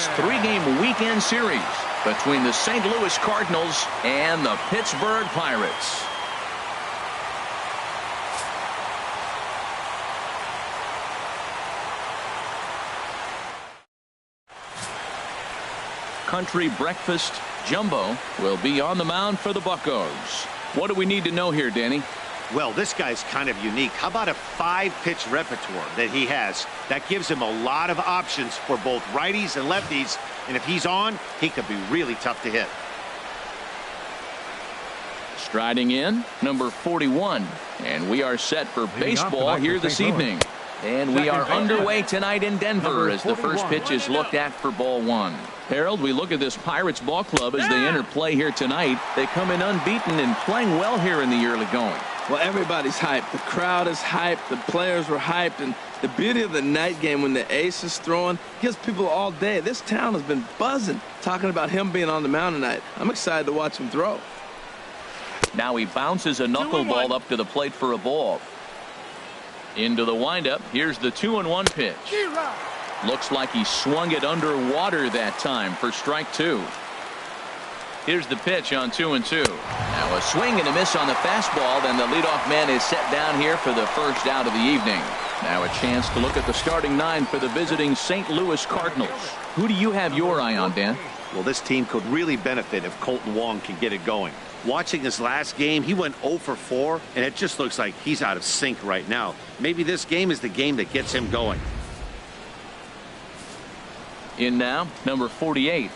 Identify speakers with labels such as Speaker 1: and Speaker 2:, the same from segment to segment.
Speaker 1: this 3-game weekend series between the St. Louis Cardinals and the Pittsburgh Pirates. Country Breakfast Jumbo will be on the mound for the Buccos. What do we need to know here, Danny?
Speaker 2: Well, this guy's kind of unique. How about a 5-pitch repertoire that he has? That gives him a lot of options for both righties and lefties. And if he's on, he could be really tough to hit.
Speaker 1: Striding in, number 41. And we are set for baseball here this evening. And we are underway tonight in Denver as the first pitch is looked at for ball 1. Harold, we look at this Pirates ball club as they enter play here tonight. They come in unbeaten and playing well here in the early going.
Speaker 3: Well, everybody's hyped. The crowd is hyped. The players were hyped. And the beauty of the night game when the ace is throwing gives people all day. This town has been buzzing talking about him being on the mound tonight. I'm excited to watch him throw.
Speaker 1: Now he bounces a knuckleball up to the plate for a ball. Into the windup. Here's the 2-1 pitch. Looks like he swung it underwater that time for strike 2. Here's the pitch on 2-2. Now a swing and a miss on the fastball. Then the leadoff man is set down here for the first out of the evening. Now a chance to look at the starting 9 for the visiting St. Louis Cardinals. Who do you have your eye on, Dan?
Speaker 2: Well, this team could really benefit if Colton Wong can get it going. Watching his last game, he went 0 for 4, and it just looks like he's out of sync right now. Maybe this game is the game that gets him going.
Speaker 1: In now, number 48.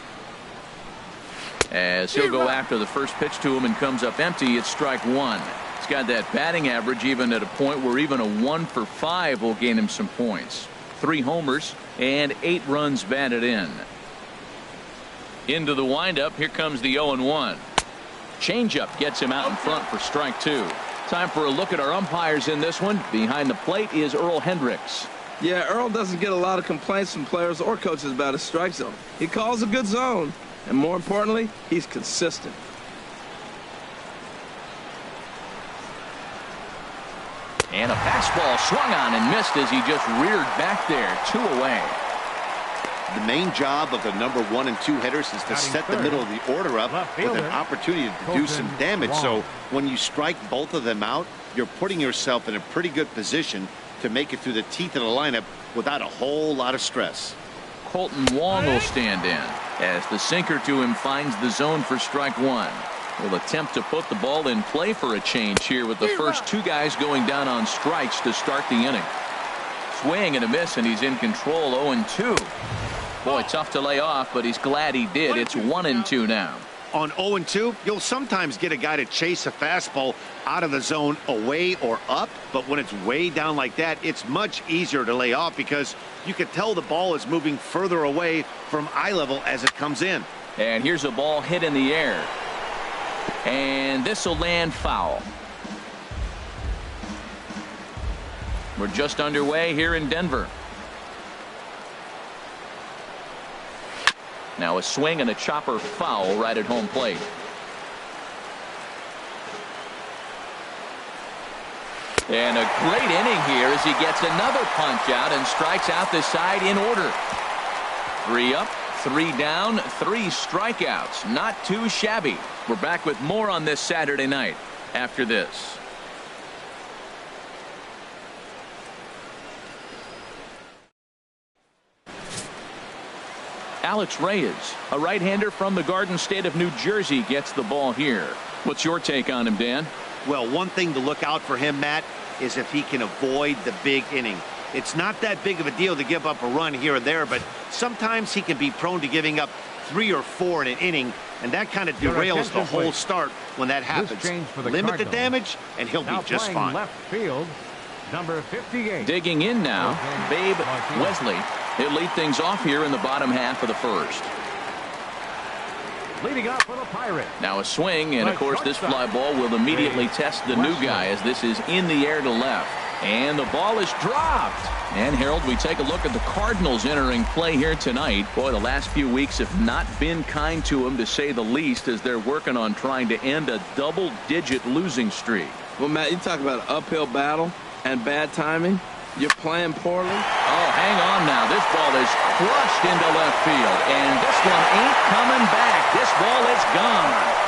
Speaker 1: As he'll go after the first pitch to him and comes up empty, it's strike 1. He's got that batting average even at a point where even a 1 for 5 will gain him some points. 3 homers and 8 runs batted in. Into the windup, here comes the 0-1. Changeup gets him out in front for strike 2. Time for a look at our umpires in this one. Behind the plate is Earl Hendricks.
Speaker 3: Yeah, Earl doesn't get a lot of complaints from players or coaches about his strike zone. He calls a good zone, and more importantly, he's consistent.
Speaker 1: And a fastball swung on and missed as he just reared back there. 2 away.
Speaker 2: The main job of the number 1 and 2 hitters is to set the middle of the order up with an opportunity to do some damage. So when you strike both of them out, you're putting yourself in a pretty good position to make it through the teeth of the lineup without a whole lot of stress.
Speaker 1: Colton Wong will stand in as the sinker to him finds the zone for strike 1. Will attempt to put the ball in play for a change here with the first 2 guys going down on strikes to start the inning. Swing and a miss, and he's in control. 0-2. Boy, tough to lay off, but he's glad he did. It's 1-2 now.
Speaker 2: On 0-2, you'll sometimes get a guy to chase a fastball out of the zone away or up, but when it's way down like that, it's much easier to lay off because you can tell the ball is moving further away from eye level as it comes in.
Speaker 1: And here's a ball hit in the air. And this will land foul. We're just underway here in Denver. Now a swing and a chopper foul right at home plate. And a great inning here as he gets another punch out and strikes out the side in order. 3 up, 3 down, 3 strikeouts. Not too shabby. We're back with more on this Saturday night after this. Alex Reyes, a right-hander from the Garden State of New Jersey, gets the ball here. What's your take on him, Dan?
Speaker 2: Well, one thing to look out for him, Matt, is if he can avoid the big inning. It's not that big of a deal to give up a run here and there, but sometimes he can be prone to giving up 3 or 4 in an inning, and that kind of derails the whole start when that happens. Limit the damage, and he'll be just fine.
Speaker 4: Left field, number 58.
Speaker 1: Digging in now, Babe Wesley. He'll lead things off here in the bottom half of the first.
Speaker 4: Leading up for the Pirates.
Speaker 1: Now a swing, and of course this fly ball will immediately test the new guy as this is in the air to left. And the ball is dropped. And Harold, we take a look at the Cardinals entering play here tonight. Boy, the last few weeks have not been kind to them, to say the least, as they're working on trying to end a double-digit losing streak.
Speaker 3: Well, Matt, you talk about an uphill battle and bad timing. You're playing poorly.
Speaker 1: Oh, hang on now. This ball is crushed into left field, and this one ain't coming back. This ball is gone.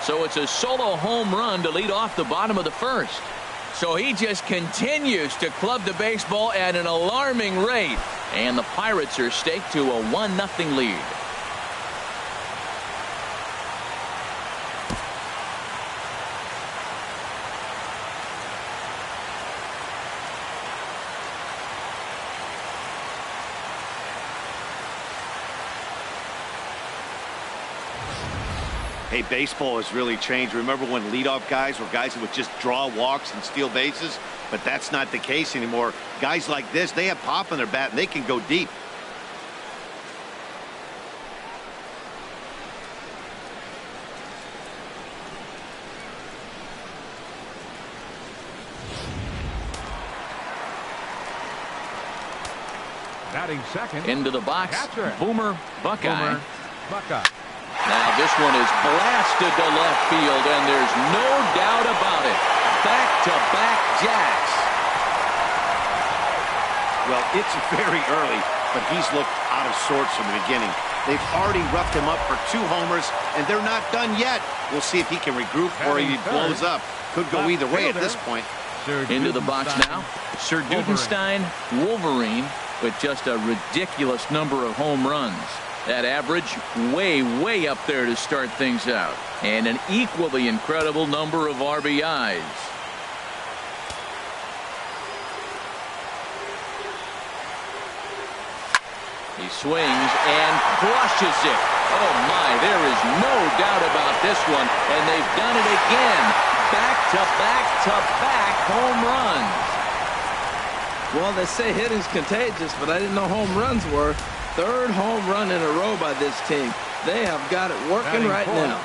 Speaker 1: So it's a solo home run to lead off the bottom of the first. So he just continues to club the baseball at an alarming rate. And the Pirates are staked to a 1-0 lead.
Speaker 2: Hey, baseball has really changed. Remember when leadoff guys were guys who would just draw walks and steal bases? But that's not the case anymore. Guys like this, they have pop in their bat, and they can go deep.
Speaker 4: Batting second.
Speaker 1: Into the box,
Speaker 4: Catcher.
Speaker 1: Boomer Buckeye.
Speaker 4: Boomer Buckeye.
Speaker 1: Now this one is blasted to left field, and there's no doubt about it. Back-to-back jacks.
Speaker 2: Well, it's very early, but he's looked out of sorts from the beginning. They've already roughed him up for 2 homers, and they're not done yet. We'll see if he can regroup or he blows up. Could go either way at this point.
Speaker 1: Into the box now, Sir Dudenstein, Wolverine, with just a ridiculous number of home runs. That average way up there to start things out. And an equally incredible number of RBIs. He swings and crushes it. Oh my, there is no doubt about this one. And they've done it again. Back-to-back home runs.
Speaker 3: Well, they say hitting's contagious, but I didn't know home runs were. 3rd home run in a row by this team. They have got it working right now.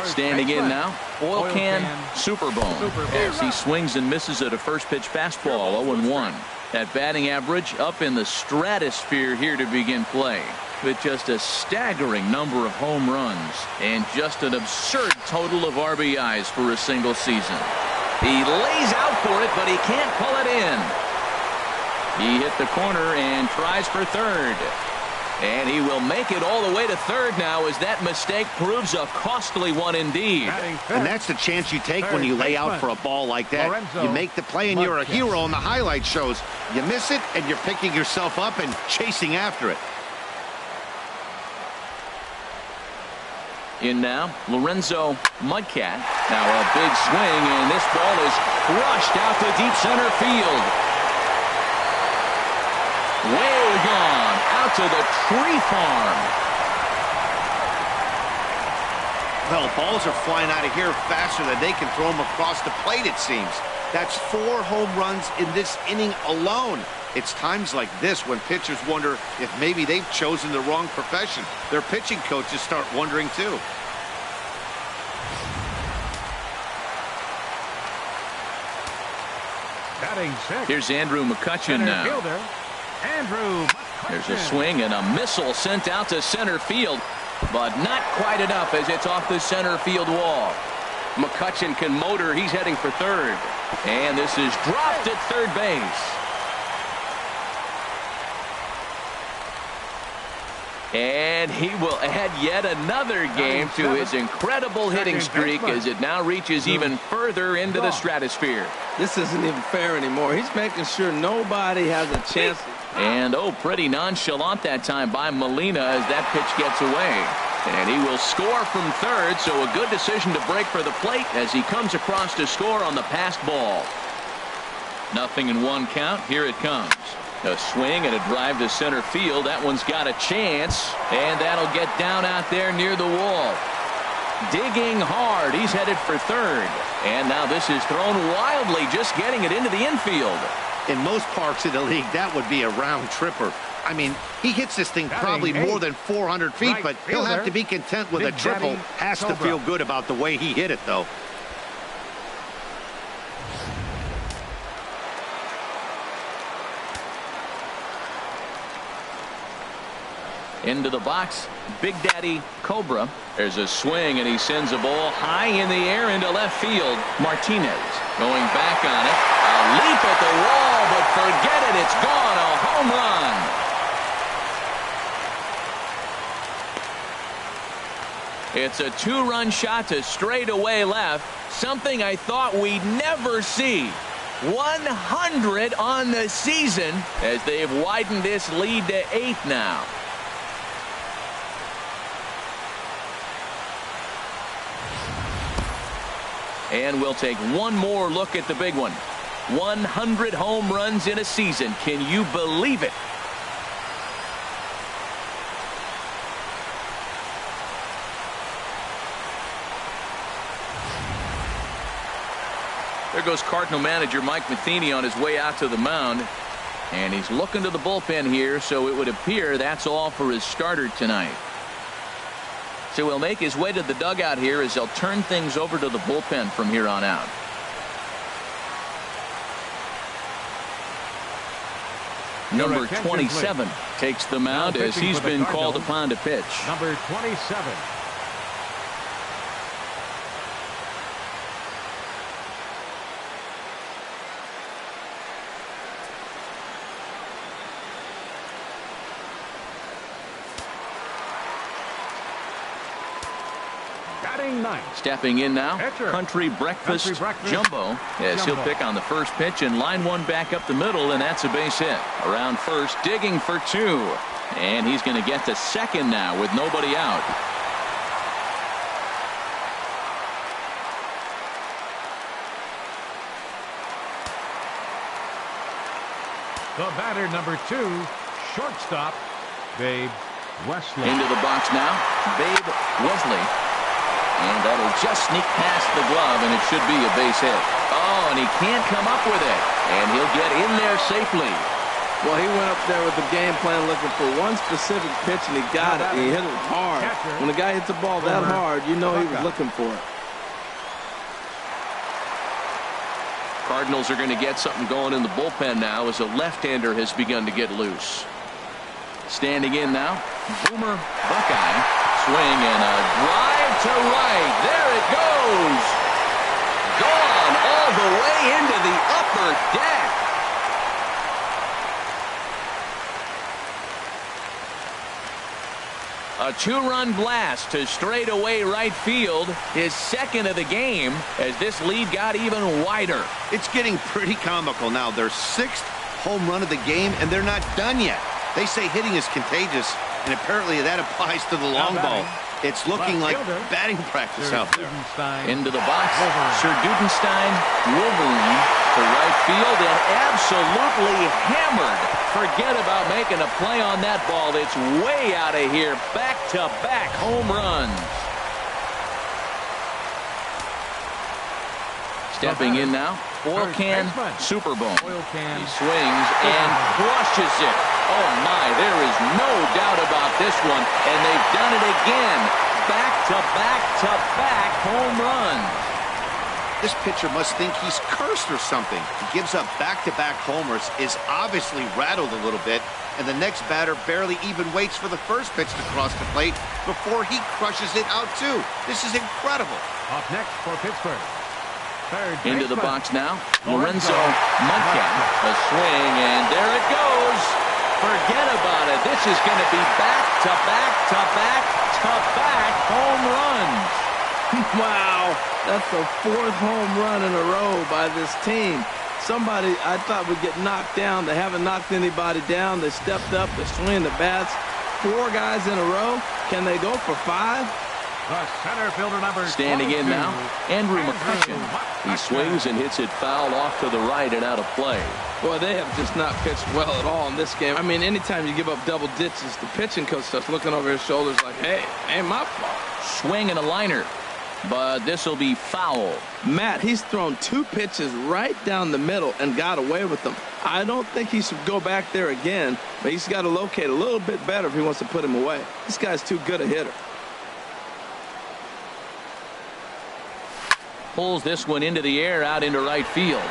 Speaker 1: Standing in now, Oil Can Superbone. As he swings and misses at a first pitch fastball, 0-1. That batting average up in the stratosphere here to begin play, with just a staggering number of home runs and just an absurd total of RBIs for a single season. He lays out for it, but he can't pull it in. He hit the corner and tries for third. And he will make it all the way to third now, as that mistake proves a costly one indeed.
Speaker 2: And that's the chance you take when you lay out for a ball like that. You make the play and you're a hero on the highlight shows. You miss it and you're picking yourself up and chasing after it.
Speaker 1: In now, Lorenzo Mudcat. Now a big swing, and this ball is crushed out to deep center field. Way gone out to the tree farm.
Speaker 2: Well, balls are flying out of here faster than they can throw them across the plate, it seems. That's 4 home runs in this inning alone. It's times like this when pitchers wonder if maybe they've chosen the wrong profession. Their pitching coaches start wondering too.
Speaker 4: Batting sixth.
Speaker 1: Here's Andrew McCutchen now.
Speaker 4: Fielder, Andrew McCutchen.
Speaker 1: There's a swing and a missile sent out to center field, but not quite enough as it's off the center field wall. McCutchen can motor. He's heading for third. And this is dropped at third base. And he will add yet another game to his incredible hitting streak as it now reaches even further into the stratosphere.
Speaker 3: This isn't even fair anymore. He's making sure nobody has a chance.
Speaker 1: And pretty nonchalant that time by Molina as that pitch gets away. And he will score from third, so a good decision to break for the plate as he comes across to score on the passed ball. 0-1 count. Here it comes. A swing and a drive to center field. That one's got a chance, and that'll get down out there near the wall. Digging hard. He's headed for third. And now this is thrown wildly, just getting it into the infield.
Speaker 2: In most parks in the league, that would be a round tripper. I mean, he hits this thing probably more than 400 feet, but he'll have to be content with a triple. Has to feel good about the way he hit it, though.
Speaker 1: Into the box, Big Daddy Cobra. There's a swing, and he sends a ball high in the air into left field. Martinez going back on it. A leap at the wall, but forget it. It's gone. A home run. It's a two-run shot to straightaway left. Something I thought we'd never see. 100 on the season as they've widened this lead to 8 now. And we'll take one more look at the big one. 100 home runs in a season. Can you believe it? There goes Cardinal manager Mike Matheny on his way out to the mound. And he's looking to the bullpen here, so it would appear that's all for his starter tonight. So he'll make his way to the dugout here as they'll turn things over to the bullpen from here on out. Number 27 takes the mound as he's been called upon to pitch.
Speaker 4: Number 27.
Speaker 1: Stepping in now, Country Breakfast Jumbo, as he'll pick on the first pitch, and line one back up the middle, and that's a base hit. Around first, digging for two, and he's going to get to second now with nobody out.
Speaker 4: The batter, number 2, shortstop, Babe Wesley.
Speaker 1: Into the box now, Babe Wesley. And that'll just sneak past the glove, and it should be a base hit. Oh, and he can't come up with it. And he'll get in there safely.
Speaker 3: Well, he went up there with the game plan looking for one specific pitch, and he got it. He hit it hard. When a guy hits a ball that hard, you know he was looking for it.
Speaker 1: Cardinals are going to get something going in the bullpen now as a left-hander has begun to get loose. Standing in now, Boomer Buckeye. Swing and a drive to right. There it goes. Gone all the way into the upper deck. A two-run blast to straightaway right field. His second of the game as this lead got even wider.
Speaker 2: It's getting pretty comical now. Their 6th home run of the game, and they're not done yet. They say hitting is contagious, and apparently that applies to the long ball. It's looking like batting practice out there.
Speaker 1: Into the box, Sir Dudenstein, Wolverine to right field, and absolutely hammered. Forget about making a play on that ball. It's way out of here. Back-to-back home runs. Stepping in now, Oil Can Superbone. He swings and crushes it. Oh my, there is no doubt about this one, and they've done it again. Back-to-back-to-back home runs.
Speaker 2: This pitcher must think he's cursed or something. He gives up back-to-back homers, is obviously rattled a little bit, and the next batter barely even waits for the first pitch to cross the plate before he crushes it out too. This is incredible.
Speaker 4: Up next for Pittsburgh.
Speaker 1: Into the box now, Lorenzo Mudcat. A swing, and there it goes. Forget about it. This is going to be back-to-back-to-back-to-back home runs.
Speaker 3: Wow, that's the 4th home run in a row by this team. Somebody I thought would get knocked down. They haven't knocked anybody down. They stepped up, they're swinging the bats. 4 guys in a row. Can they go for 5?
Speaker 4: The center fielder number
Speaker 1: standing in now, Andrew McCutcheon. He swings and hits it foul off to the right and out of play.
Speaker 3: Boy, they have just not pitched well at all in this game. I mean, anytime you give up double digits, the pitching coach starts looking over his shoulders like, hey, ain't my fault.
Speaker 1: Swing and a liner, but this will be foul.
Speaker 3: Matt, he's thrown 2 pitches right down the middle and got away with them. I don't think he should go back there again, but he's got to locate a little bit better if he wants to put him away. This guy's too good a hitter.
Speaker 1: Pulls this one into the air out into right field.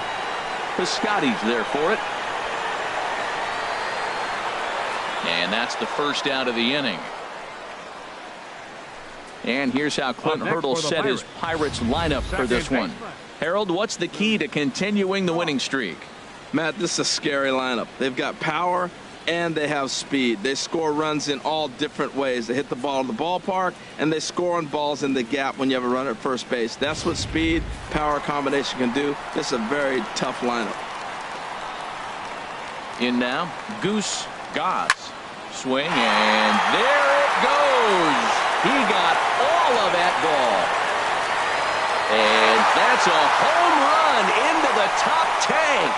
Speaker 1: Piscotty's there for it. And that's the first out of the inning. And here's how Clint Hurdle set his Pirates lineup for this one. Harold, what's the key to continuing the winning streak?
Speaker 3: Matt, this is a scary lineup. They've got power and they have speed. They score runs in all different ways. They hit the ball in the ballpark and they score on balls in the gap when you have a runner at first base. That's what speed, power combination can do. This is a very tough lineup.
Speaker 1: In now, Goose Goss. Swing, and there it goes. He got all of that ball. And that's a home run into the top tank.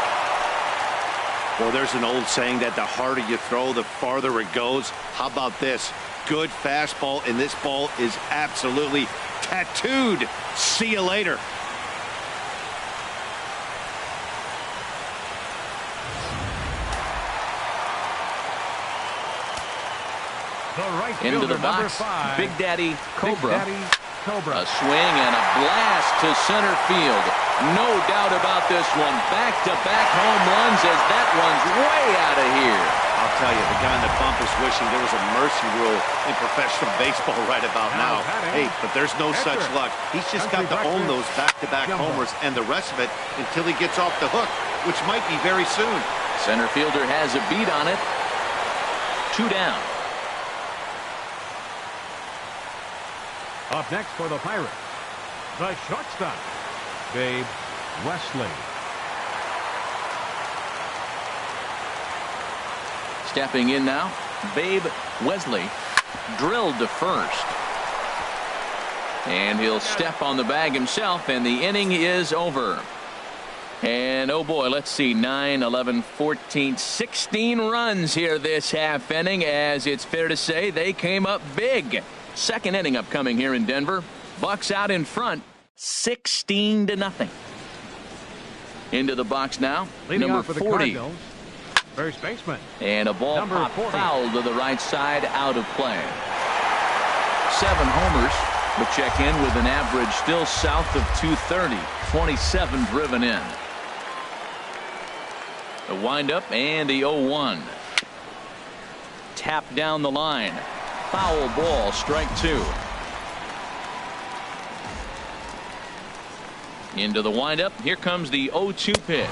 Speaker 2: Well, there's an old saying that the harder you throw, the farther it goes. How about this? Good fastball, and this ball is absolutely tattooed. See you later.
Speaker 1: Into the box, Big Daddy Cobra.
Speaker 4: Cobra.
Speaker 1: A swing and a blast to center field. No doubt about this one. Back-to-back home runs as that one's way out of here.
Speaker 2: I'll tell you, the guy on the bump is wishing there was a mercy rule in professional baseball right about now. Hey, but there's no such luck. He's just got to own those back-to-back homers and the rest of it until he gets off the hook, which might be very soon.
Speaker 1: Center fielder has a beat on it. 2 down.
Speaker 4: Up next for the Pirates, the shortstop, Babe Wesley.
Speaker 1: Stepping in now, Babe Wesley drilled to first. And he'll step on the bag himself, and the inning is over. And oh boy, let's see, 9, 11, 14, 16 runs here this half inning, as it's fair to say they came up big. Second inning upcoming here in Denver. Bucks out in front, 16-0. Into the box now,
Speaker 4: Leading
Speaker 1: number
Speaker 4: off for the
Speaker 1: 40.
Speaker 4: Cardinals, first baseman.
Speaker 1: And a ball
Speaker 4: Number
Speaker 1: pop
Speaker 4: 40.
Speaker 1: foul to the right side, out of play. 7 homers, but check in with an average still south of 230. 27 driven in. The windup and the 0-1. Tap down the line. Foul ball, strike 2. Into the windup. Here comes the 0-2 pitch.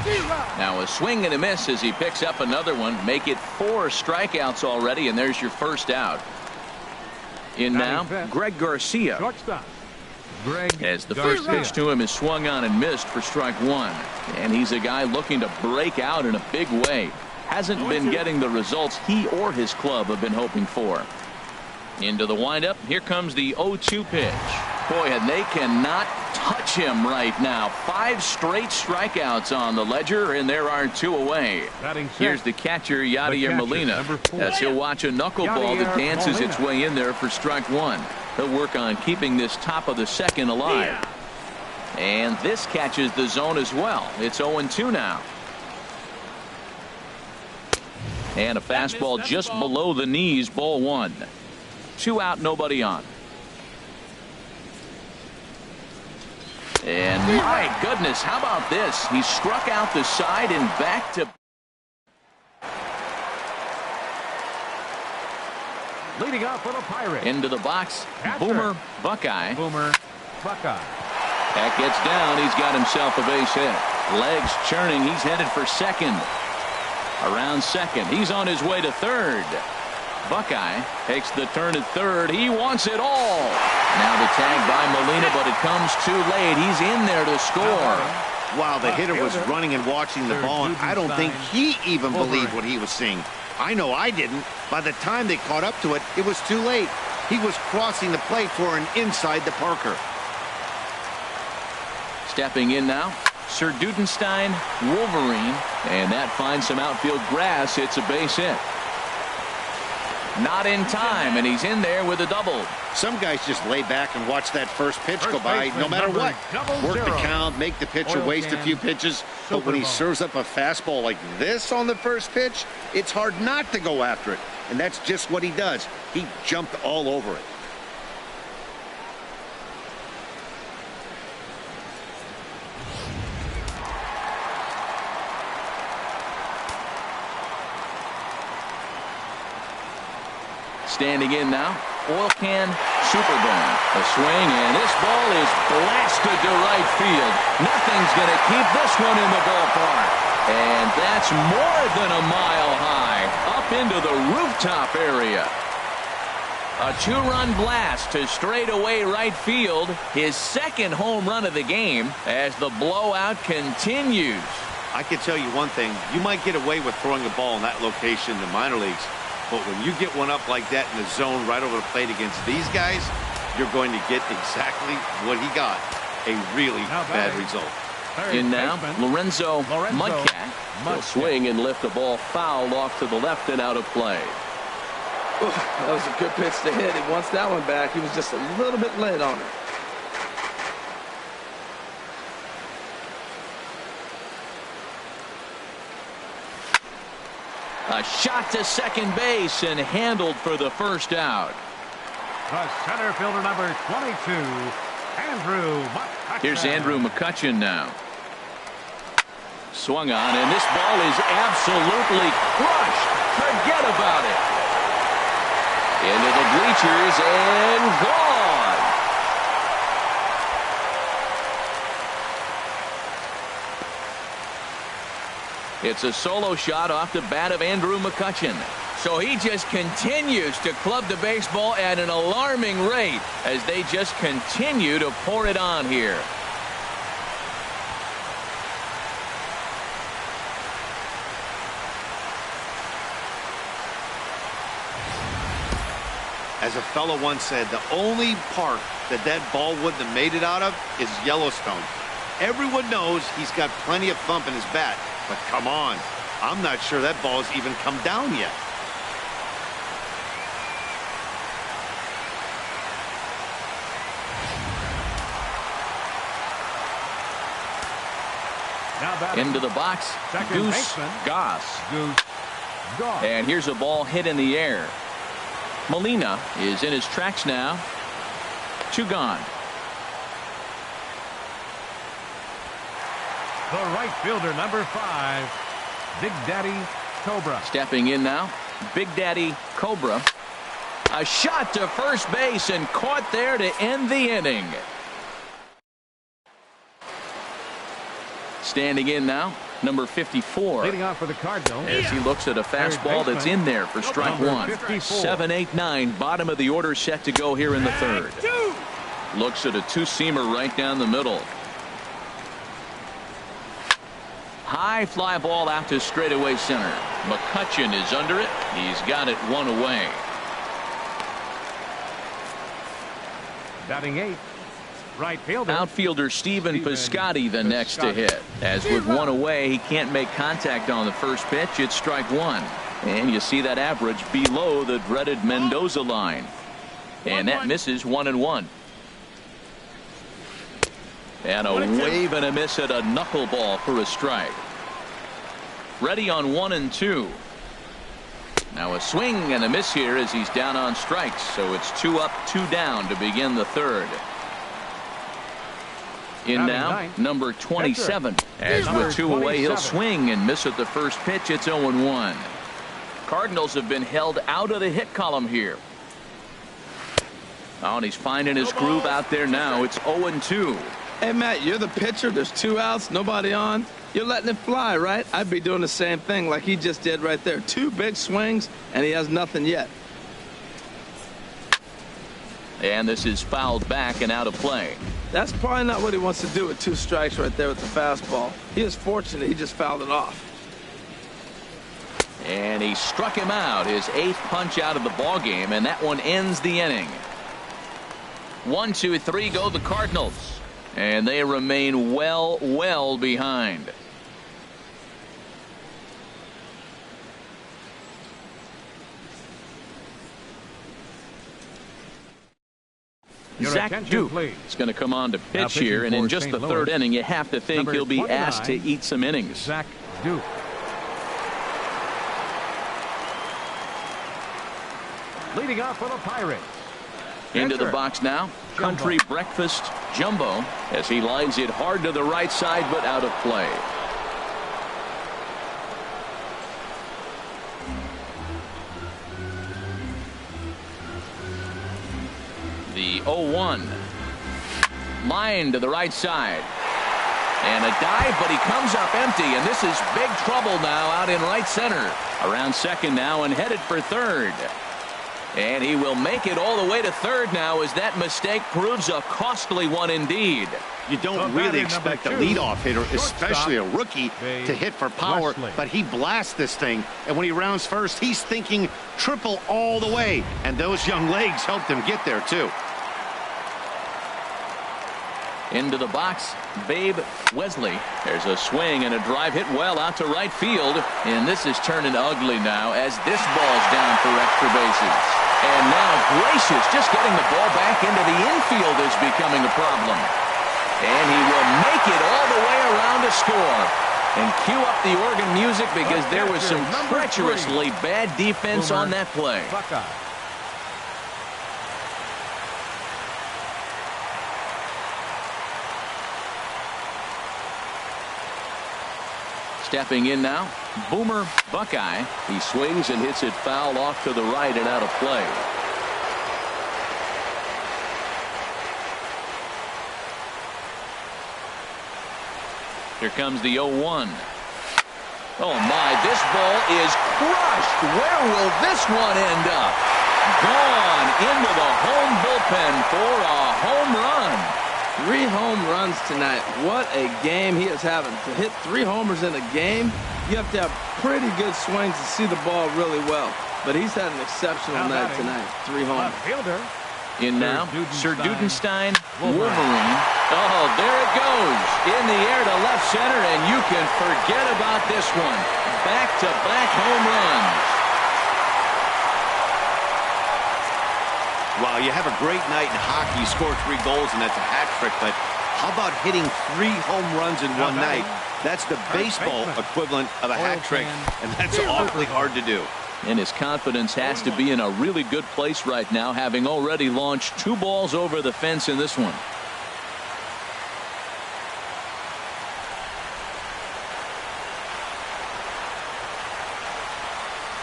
Speaker 1: Now a swing and a miss as he picks up another one. Make it 4 strikeouts already, and there's your first out. In now, Greg Garcia.
Speaker 4: Shortstop, Greg
Speaker 1: As the first
Speaker 4: Garcia.
Speaker 1: pitch to him is swung on and missed for strike 1. And he's a guy looking to break out in a big way. Hasn't been getting the results he or his club have been hoping for. Into the windup. Here comes the 0-2 pitch. Boy, and they cannot touch him right now. 5 straight strikeouts on the ledger, and there are 2 away.
Speaker 4: Batting set.
Speaker 1: Here's the catcher, Yadier
Speaker 4: catcher,
Speaker 1: Molina,
Speaker 4: number 4.
Speaker 1: as he'll watch a knuckleball that
Speaker 4: Yadier
Speaker 1: dances its
Speaker 4: Molina.
Speaker 1: way in there for strike 1. He'll work on keeping this top of the second alive. And this catches the zone as well. It's 0-2 now. And a fastball just below the knees, ball 1. 2 out, nobody on. And my goodness, how about this? He struck out the side and back to.
Speaker 4: Leading off for the Pirates.
Speaker 1: Into the box,
Speaker 4: Catcher.
Speaker 1: Boomer Buckeye.
Speaker 4: Boomer Buckeye.
Speaker 1: That gets down. He's got himself a base hit. Legs churning. He's headed for second. Around second. He's on his way to third. Buckeye takes the turn at third. He wants it all. Now the tag by Molina, but it comes too late. He's in there to score.
Speaker 2: Wow, the hitter was running and watching the ball, and I don't think he even believed what he was seeing. I know I didn't. By the time they caught up to it, it was too late. He was crossing the plate for an inside the Parker.
Speaker 1: Stepping in now, Sir Dudenstein, Wolverine, and that finds some outfield grass. It's a base hit. Not in time, and he's in there with a double.
Speaker 2: Some guys just lay back and watch that first pitch go by
Speaker 4: baseman
Speaker 2: no matter
Speaker 4: number
Speaker 2: what. Work the
Speaker 4: 00.
Speaker 2: count, make the pitcher
Speaker 4: Oil
Speaker 2: waste a
Speaker 4: can,
Speaker 2: few pitches. But when he
Speaker 4: Super
Speaker 2: serves up a fastball like this on the first pitch, it's hard not to go after it. And that's just what he does. He jumped all over it.
Speaker 1: Standing in now, Oil Can Superman. A swing, and this ball is blasted to right field. Nothing's going to keep this one in the ballpark. And that's more than a mile high, up into the rooftop area. A two-run blast to straightaway right field. His second home run of the game as the blowout continues.
Speaker 2: I can tell you one thing. You might get away with throwing a ball in that location in the minor leagues. But when you get one up like that in the zone right over the plate against these guys, you're going to get exactly what he got. A really bad result.
Speaker 1: In now, Lorenzo Mudcat will swing and lift the ball foul off to the left and out of play.
Speaker 3: Ooh, that was a good pitch to hit. He wants that one back. He was just a little bit late on it.
Speaker 1: A shot to second base and handled for the first out.
Speaker 4: The center fielder, number 22, Andrew McCutchen.
Speaker 1: Here's Andrew McCutchen now. Swung on, and this ball is absolutely crushed. Forget about it. Into the bleachers and gone. It's a solo shot off the bat of Andrew McCutchen. So he just continues to club the baseball at an alarming rate as they just continue to pour it on here.
Speaker 2: As a fellow once said, the only park that ball wouldn't have made it out of is Yellowstone. Everyone knows he's got plenty of thump in his bat, but come on, I'm not sure that ball's even come down yet.
Speaker 1: Into the box, Goose Goss. And here's a ball hit in the air. Molina is in his tracks now. Two gone.
Speaker 4: The right fielder, number 5, Big Daddy Cobra.
Speaker 1: Stepping in now, Big Daddy Cobra. A shot to first base and caught there to end the inning. Standing in now, number 54.
Speaker 4: Leading off for the Cardinals.
Speaker 1: As he looks at a fastball that's in there for strike one. 7, 8, 9, bottom of the order set to go here in the third. Looks at a two-seamer right down the middle. High fly ball out to straightaway center. McCutchen is under it. He's got it one away.
Speaker 4: Batting 8th, right fielder.
Speaker 1: Outfielder Stephen Piscotty the next to hit. As with one away, he can't make contact on the first pitch. It's strike one. And you see that average below the dreaded Mendoza line. And that misses 1-1. And a wave and a miss at a knuckleball for a strike. Ready on 1-2. Now a swing and a miss here as he's down on strikes. So it's 2 up, 2 down to begin the third. In now, number 27. As with 2 away, he'll swing and miss at the first pitch. It's 0-1. Cardinals have been held out of the hit column here. Oh, and he's finding his groove out there now. It's 0-2.
Speaker 3: Hey, Matt, you're the pitcher. There's 2 outs, nobody on. You're letting it fly, right? I'd be doing the same thing like he just did right there. 2 big swings, and he has nothing yet.
Speaker 1: And this is fouled back and out of play.
Speaker 3: That's probably not what he wants to do with 2 strikes right there with the fastball. He is fortunate he just fouled it off.
Speaker 1: And he struck him out, his 8th punch out of the ball game, and that one ends the inning. 1, 2, 3 go the Cardinals. And they remain well behind. Zach Duke is going to come on to pitch here, and in just the third inning, you have to think he'll be asked to eat some innings.
Speaker 4: Zach Duke. Leading off for the Pirates.
Speaker 1: Into the box now, Country Breakfast Jumbo, as he lines it hard to the right side, but out of play. The 0-1. Line to the right side. And a dive, but he comes up empty, and this is big trouble now out in right center. Around second now and headed for third. And he will make it all the way to third now as that mistake proves a costly one indeed.
Speaker 2: You don't really expect a leadoff hitter, especially a rookie, to hit for power, but he blasts this thing. And when he rounds first, he's thinking triple all the way. And those young legs helped him get there, too.
Speaker 1: Into the box, Babe Wesley. There's a swing and a drive hit well out to right field. And this is turning ugly now as this ball's down for extra bases. And now Gracious just getting the ball back into the infield is becoming a problem. And he will make it all the way around to score. And cue up the organ music because there was some treacherously bad defense on that play. Stepping in now, Boomer Buckeye. He swings and hits it foul off to the right and out of play. Here comes the 0-1. Oh my, this ball is crushed. Where will this one end up? Gone into the home bullpen for a home run.
Speaker 3: 3 home runs tonight. What a game he is having. To hit 3 homers in a game, you have to have pretty good swings to see the ball really well. But he's had an exceptional night tonight. 3 homers.
Speaker 1: In now, Sir Dudenstein, Wolverine. Oh, there it goes. In the air to left center, and you can forget about this one. Back-to-back home runs.
Speaker 2: Wow, you have a great night in hockey. You score 3 goals, and that's a hat trick. But how about hitting 3 home runs in one night? That's the baseball equivalent of a hat trick, and that's awfully hard to do.
Speaker 1: And his confidence has to be in a really good place right now, having already launched 2 balls over the fence in this one.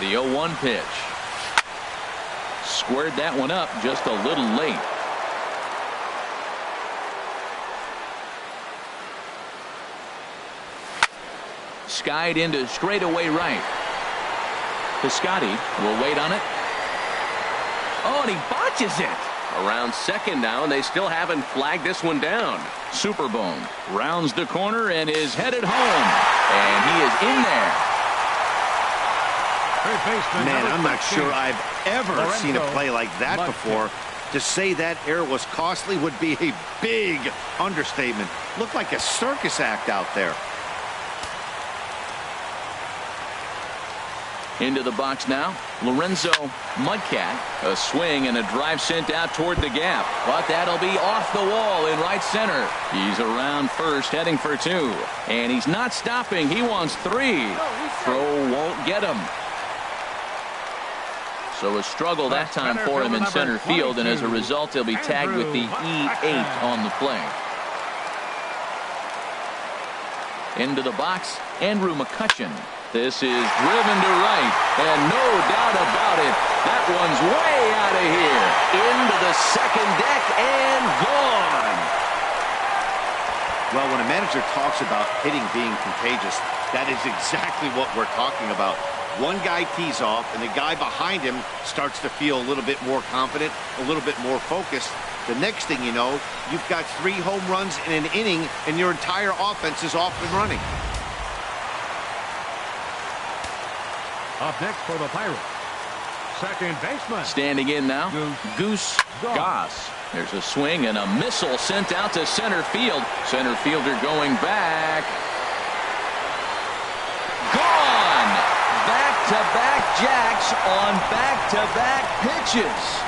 Speaker 1: The 0-1 pitch. Squared that one up just a little late. Skied into straightaway right. Piscotti will wait on it. Oh, and he botches it. Around second now, and they still haven't flagged this one down. Superbone rounds the corner and is headed home. And he is in there.
Speaker 2: Man, I'm not sure I've ever seen a play like that before. To say that error was costly would be a big understatement. Looked like a circus act out there.
Speaker 1: Into the box now, Lorenzo Mudcat. A swing and a drive sent out toward the gap. But that'll be off the wall in right center. He's around first, heading for 2. And he's not stopping. He wants 3. Throw won't get him. So a struggle that time for him in center field, and as a result, he'll be tagged with the E8 on the play. Into the box, Andrew McCutcheon. This is driven to right, and no doubt about it, that one's way out of here. Into the second deck and gone.
Speaker 2: Well, when a manager talks about hitting being contagious, that is exactly what we're talking about. One guy tees off, and the guy behind him starts to feel a little bit more confident, a little bit more focused. The next thing you know, you've got 3 home runs in an inning, and your entire offense is off and running.
Speaker 4: Up next for the Pirates, second baseman.
Speaker 1: Standing in now, Goose Goss. There's a swing and a missile sent out to center field. Center fielder going back. Gone! Back-to-back jacks on back-to-back pitches.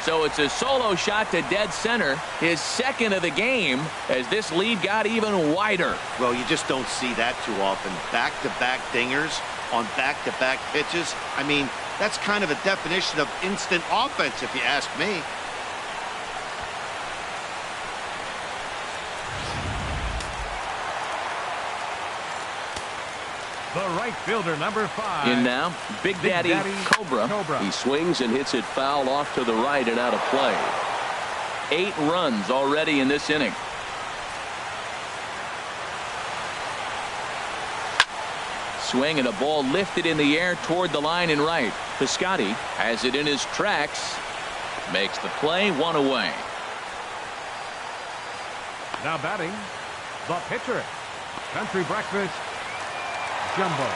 Speaker 1: So it's a solo shot to dead center, his second of the game, as this lead got even wider.
Speaker 2: Well, you just don't see that too often. Back-to-back dingers on back-to-back pitches. I mean, that's kind of a definition of instant offense, if you ask me.
Speaker 4: The right fielder, number 5.
Speaker 1: In now, Big Daddy Cobra. He swings and hits it foul off to the right and out of play. 8 runs already in this inning. Swing and a ball lifted in the air toward the line and right. Piscotty has it in his tracks. Makes the play, 1 away.
Speaker 4: Now batting, the pitcher. Country Breakfast, Jumbo.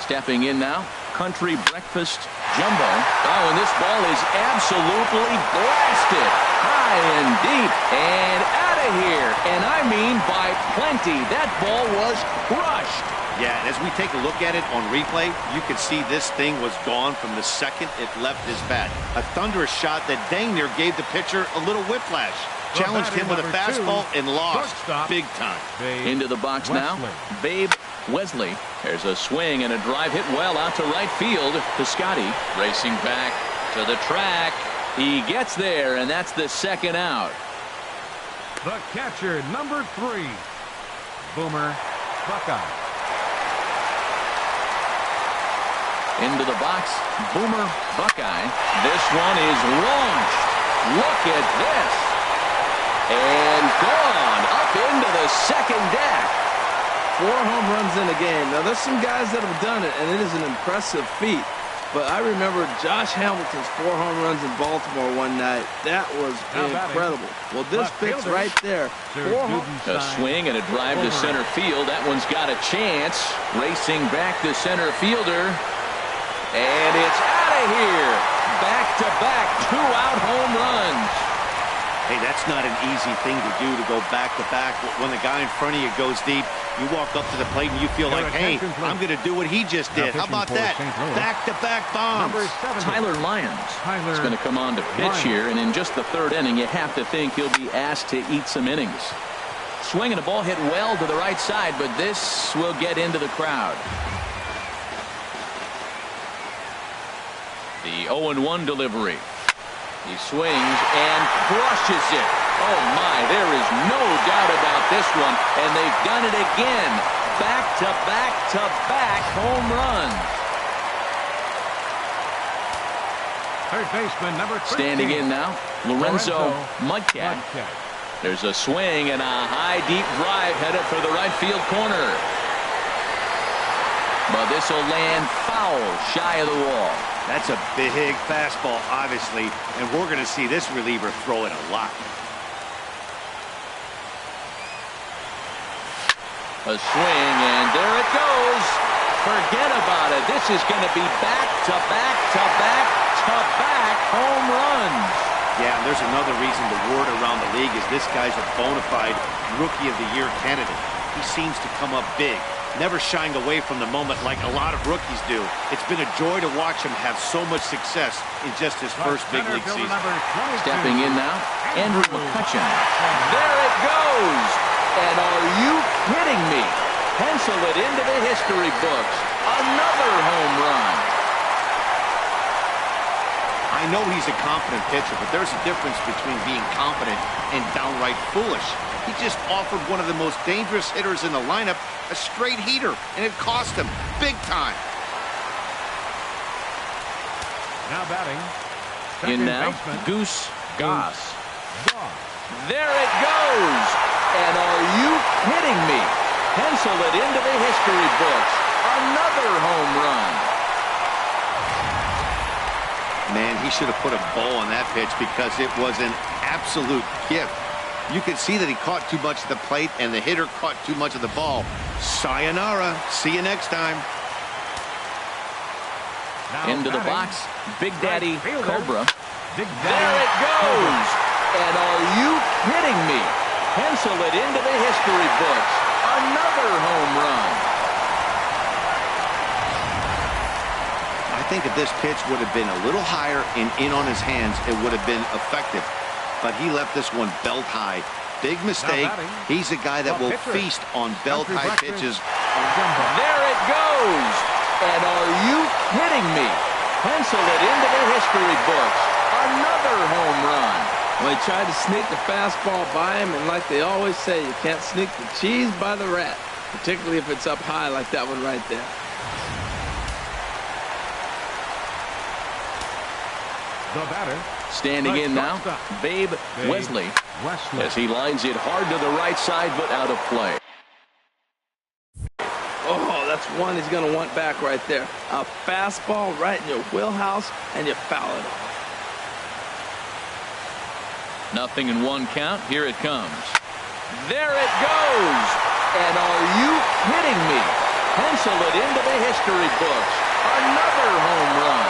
Speaker 1: Stepping in now, Country Breakfast Jumbo. Oh, and this ball is absolutely blasted. High and deep and out of here. And I mean by plenty. That ball was crushed.
Speaker 2: Yeah, and as we take a look at it on replay, you can see this thing was gone from the second it left his bat. A thunderous shot that dang near gave the pitcher a little whiplash. Challenged him with a fastball and lost big time.
Speaker 1: Into the box now, Babe Wesley. There's a swing and a drive hit well out to right field. Piscotty racing back to the track. He gets there, and that's the second out.
Speaker 4: The catcher, number 3, Boomer Buckeye.
Speaker 1: Into the box, Boomer Buckeye. This one is launched. Look at this. And gone up into the second deck.
Speaker 3: 4 home runs in a game. Now, there's some guys that have done it, and it is an impressive feat. But I remember Josh Hamilton's 4 home runs in Baltimore one night. That was incredible. Well, this pitch right there. 4 home runs.
Speaker 1: A swing and a drive to center field. That one's got a chance. Racing back to center fielder. And it's out of here. Back-to-back 2-out home runs.
Speaker 2: Hey, that's not an easy thing to do, to go back-to-back. When the guy in front of you goes deep, you walk up to the plate and you feel like, hey, I'm going to do what he just did. How about that? Back-to-back bombs.
Speaker 1: Tyler Lyons is going to come on to pitch here, and in just the 3rd inning, you have to think he'll be asked to eat some innings. Swing and a ball hit well to the right side, but this will get into the crowd. The 0-1 delivery. He swings and crushes it. Oh my, there is no doubt about this one. And they've done it again. Back-to-back-to-back home runs.
Speaker 4: Third baseman, number 13.
Speaker 1: Standing in now, Lorenzo Mudcat. There's a swing and a high, deep drive headed for the right field corner. But this will land foul shy of the wall.
Speaker 2: That's a big fastball, obviously, and we're going to see this reliever throw it a lot.
Speaker 1: A swing, and there it goes. Forget about it. This is going to be back-to-back-to-back-to-back home runs.
Speaker 2: Yeah, and there's another reason the word around the league is this guy's a bona fide Rookie of the Year candidate. He seems to come up big, never shying away from the moment like a lot of rookies do. It's been a joy to watch him have so much success in just his first big league season.
Speaker 1: Stepping in now, Andrew McCutchen. There it goes. And are you kidding me? Pencil it into the history books. Another home run.
Speaker 2: I know he's a confident pitcher, but there's a difference between being confident and downright foolish. He just offered one of the most dangerous hitters in the lineup a straight heater, and it cost him big time.
Speaker 4: Now batting.
Speaker 1: In now, Goose Goss. There it goes. And are you kidding me? Pencil it into the history books. Another home run.
Speaker 2: Man, he should have put a bow on that pitch because it was an absolute gift. You could see that he caught too much of the plate and the hitter caught too much of the ball. Sayonara. See you next time.
Speaker 1: Into the box, Big Daddy Cobra.
Speaker 4: There
Speaker 1: it goes. And are you kidding me? Pencil it into the history books. Another home run.
Speaker 2: I think if this pitch would have been a little higher and in on his hands, it would have been effective. But he left this one belt high. Big mistake. He's a guy that will feast on belt high pitches.
Speaker 1: There it goes. And are you kidding me? Pencil it into the history books. Another home run.
Speaker 3: Well, he tried to sneak the fastball by him, and like they always say, you can't sneak the cheese by the rat, particularly if it's up high like that one right there.
Speaker 4: The batter.
Speaker 1: Standing in now, Babe Wesley, as he lines it hard to the right side, but out of play.
Speaker 3: Oh, that's one he's going to want back right there. A fastball right in your wheelhouse, and you foul it off.
Speaker 1: 0-1 count. Here it comes. There it goes. And are you kidding me? Pencil it into the history books. Another home run.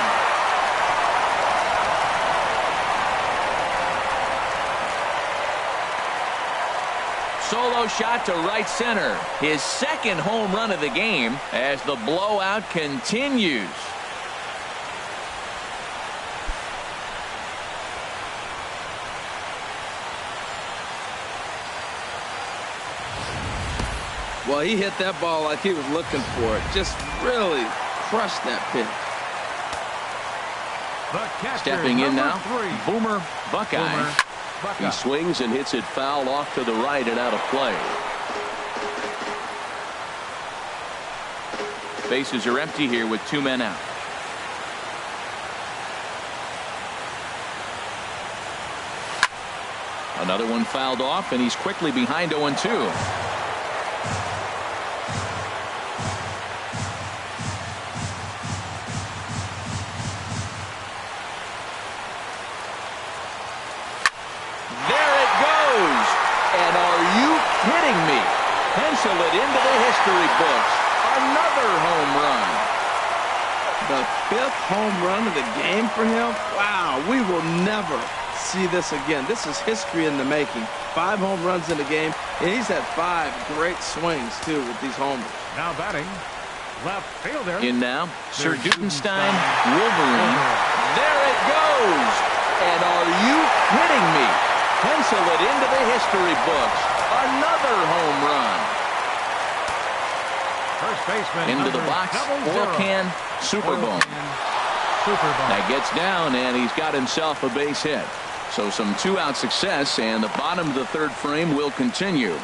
Speaker 1: Solo shot to right center. His second home run of the game as the blowout continues.
Speaker 3: Well, he hit that ball like he was looking for it. Just really crushed that pitch.
Speaker 1: Stepping in now, Boomer Buckeye. He swings and hits it foul off to the right and out of play. Bases are empty here with 2 men out. Another one fouled off, and he's quickly behind 0-2. Pencil it into the history books. Another home run.
Speaker 3: The 5th home run of the game for him? Wow, we will never see this again. This is history in the making. 5 home runs in the game, and he's had 5 great swings, too, with these homers.
Speaker 4: Now batting, left fielder.
Speaker 1: In now, Sir Dudenstein, Wolverine. There it goes. And are you kidding me? Pencil it into the history books. Another home run.
Speaker 4: First baseman
Speaker 1: into the box, Orkan Superbone. That gets down, and he's got himself a base hit. So some 2-out success, and the bottom of the 3rd frame will continue.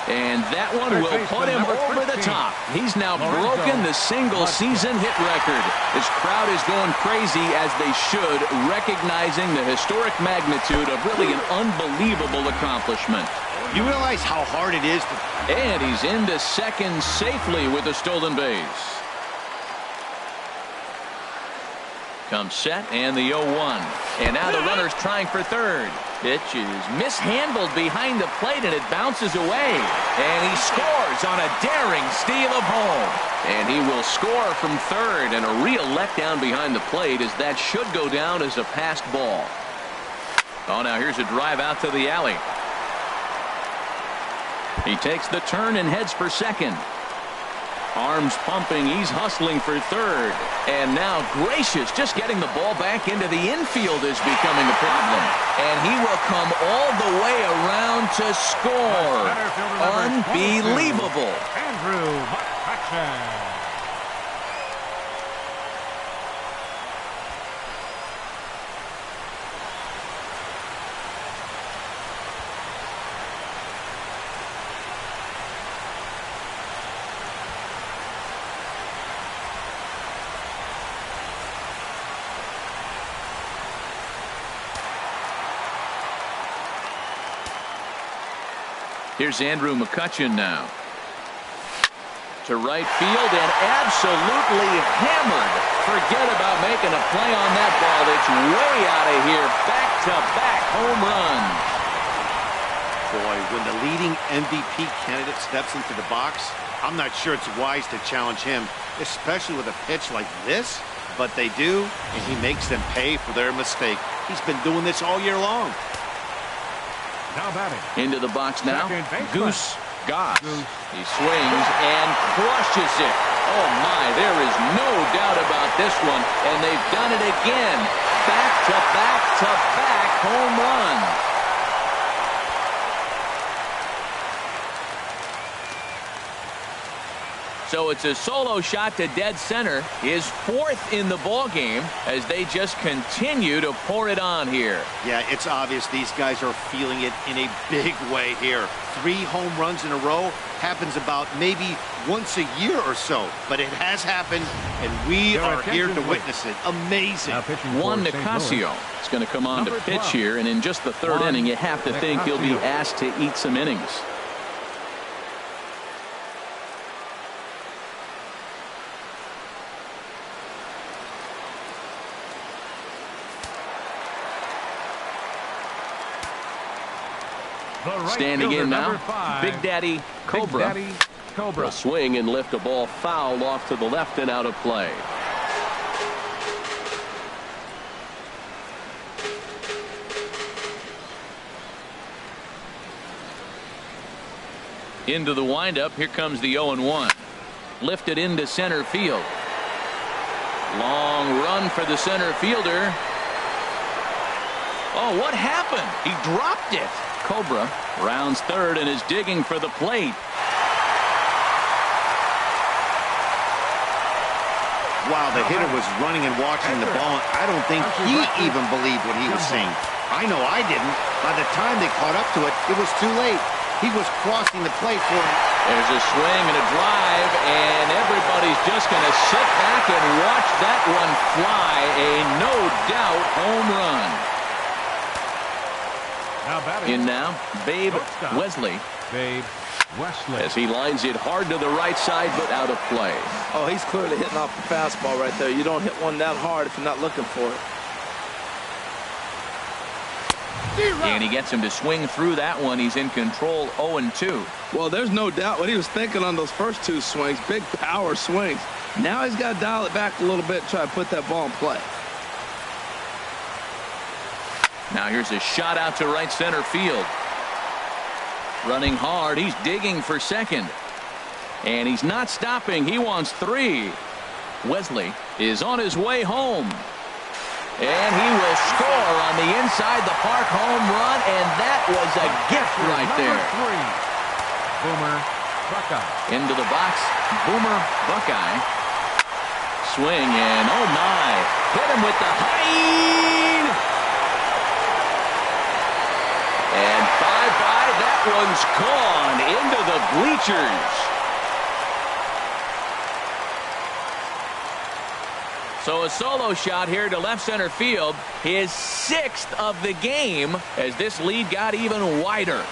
Speaker 1: And that one will put him over the top. He's now broken the single-season hit record. This crowd is going crazy, as they should, recognizing the historic magnitude of really an unbelievable accomplishment.
Speaker 2: You realize how hard it is to...
Speaker 1: And he's into second safely with a stolen base. Comes set, and the 0-1. And now the runner's trying for third. Pitch is mishandled behind the plate, and it bounces away. And he scores on a daring steal of home. And he will score from third, and a real letdown behind the plate, as that should go down as a passed ball. Oh, now here's a drive out to the alley. He takes the turn and heads for second. Arms pumping, he's hustling for third. And now Gracious just getting the ball back into the infield is becoming a problem. And he will come all the way around to score. Unbelievable.
Speaker 4: Andrew McCutchen.
Speaker 1: Here's Andrew McCutchen now. To right field and absolutely hammered. Forget about making a play on that ball. It's way out of here. Back-to-back home runs.
Speaker 2: Boy, when the leading MVP candidate steps into the box, I'm not sure it's wise to challenge him, especially with a pitch like this. But they do, and he makes them pay for their mistake. He's been doing this all year long.
Speaker 4: Now batting.
Speaker 1: Into the box now, Goose Goss. He swings and crushes it. Oh my, there is no doubt about this one. And they've done it again. Back-to-back-to-back home run. So it's a solo shot to dead center, his 4th in the ball game, as they just continue to pour it on here.
Speaker 2: Yeah, it's obvious these guys are feeling it in a big way here. 3 home runs in a row happens about maybe once a year or so, but it has happened, and we are here to witness it. Amazing.
Speaker 1: Juan Nicasio is going to come on to pitch here, and in just the 3rd inning, you have to think he'll be asked to eat some innings. Standing in now, Big Daddy Cobra. A swing and lift a ball foul off to the left and out of play. Into the windup. Here comes the 0-1. Lifted into center field. Long run for the center fielder. Oh, what happened? He dropped it. Cobra rounds 3rd and is digging for the plate.
Speaker 2: Wow, the hitter was running and watching the ball. I don't think he even believed what he was seeing. I know I didn't. By the time they caught up to it, it was too late. He was crossing the plate for him.
Speaker 1: There's a swing and a drive, and everybody's just going to sit back and watch that one fly. A no-doubt home run. In now, Babe Wesley. As he lines it hard to the right side, but out of play.
Speaker 3: Oh, he's clearly hitting off the fastball right there. You don't hit one that hard if you're not looking for it.
Speaker 1: And he gets him to swing through that one. He's in control, 0-2.
Speaker 3: Well, there's no doubt what he was thinking on those first 2 swings. Big power swings. Now he's got to dial it back a little bit and try to put that ball in play.
Speaker 1: Now here's a shot out to right center field. Running hard. He's digging for second. And he's not stopping. He wants 3. Wesley is on his way home. And he will score on the inside the park home run. And that was a gift right there.
Speaker 4: Boomer Buckeye.
Speaker 1: Into the box. Boomer Buckeye. Swing and oh my. Hit him with the height. And bye-bye, that one's gone into the bleachers. So a solo shot here to left center field, his 6th of the game, as this lead got even wider.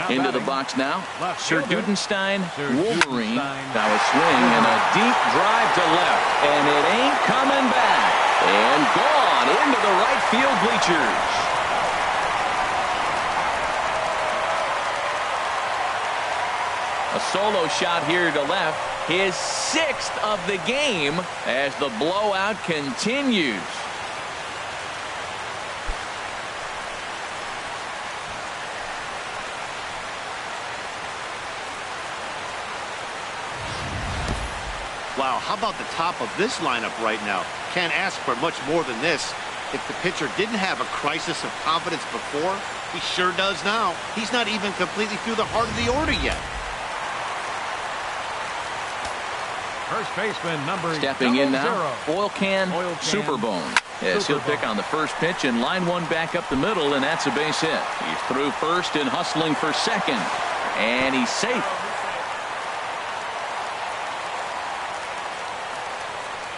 Speaker 1: Into the box now, Sir Dudenstein, Wolverine. Now a swing and a deep drive to left, and it ain't coming back. And gone into the right field bleachers. A solo shot here to left, his 6th of the game as the blowout continues.
Speaker 2: Wow, how about the top of this lineup right now? Can't ask for much more than this. If the pitcher didn't have a crisis of confidence before, he sure does now. He's not even completely through the heart of the order yet.
Speaker 4: First baseman number
Speaker 1: stepping in now, Oil Can Superbone. As he'll pick on the first pitch and line one back up the middle, and that's a base hit. He's through first and hustling for second, and he's safe.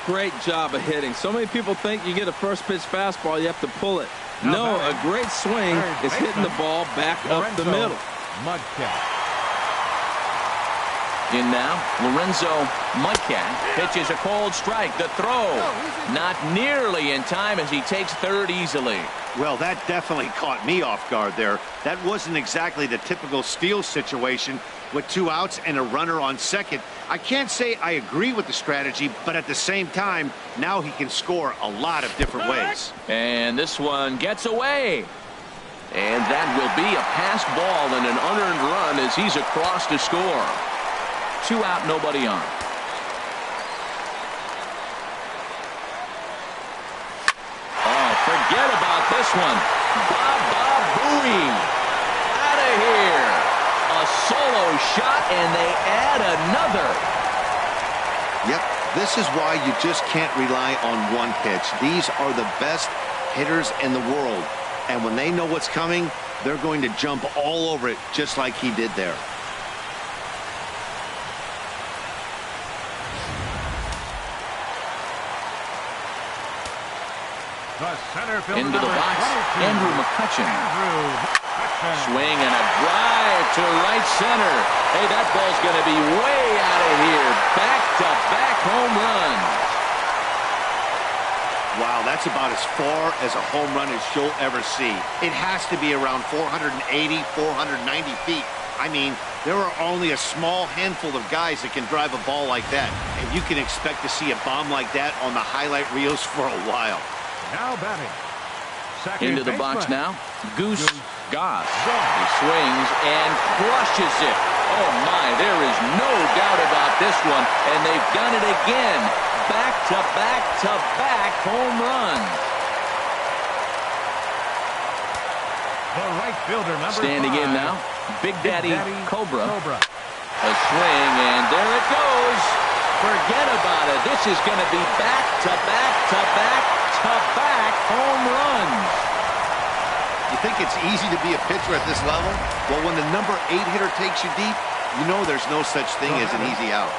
Speaker 3: Great job of hitting. So many people think you get a first pitch fastball, you have to pull it. No, a great swing is hitting the ball back up the middle.
Speaker 4: Mudcat.
Speaker 1: In now, Lorenzo Mudcat pitches a cold strike. The throw not nearly in time as he takes third easily.
Speaker 2: Well, that definitely caught me off guard there. That wasn't exactly the typical steal situation with 2 outs and a runner on second. I can't say I agree with the strategy, but at the same time, now he can score a lot of different ways.
Speaker 1: And this one gets away. And that will be a passed ball and an unearned run as he's across to score. 2 out, nobody on. this one. Baba Booey. Out of here. A solo shot, and they add another.
Speaker 2: Yep, this is why you just can't rely on one pitch. These are the best hitters in the world. And when they know what's coming, they're going to jump all over it, just like he did there.
Speaker 1: Into the box, Andrew McCutchen. Swing and a drive to right center. Hey, that ball's going to be way out of here. Back-to-back home runs.
Speaker 2: Wow, that's about as far as a home run as you'll ever see. It has to be around 480, 490 feet. I mean, there are only a small handful of guys that can drive a ball like that. And you can expect to see a bomb like that on the highlight reels for a while.
Speaker 4: Now batting.
Speaker 1: Into the box now, Goose Goss. He swings and crushes it. Oh, my, there is no doubt about this one. And they've done it again. Back-to-back-to-back home runs.
Speaker 4: The right fielder, number
Speaker 1: Standing
Speaker 4: 5.
Speaker 1: in now, Big Daddy Cobra. A swing, and there it goes. Forget about it. This is going to be back-to-back-to-back-to-back home runs.
Speaker 2: You think it's easy to be a pitcher at this level? Well, when the number 8 hitter takes you deep, you know there's no such thing as an easy out.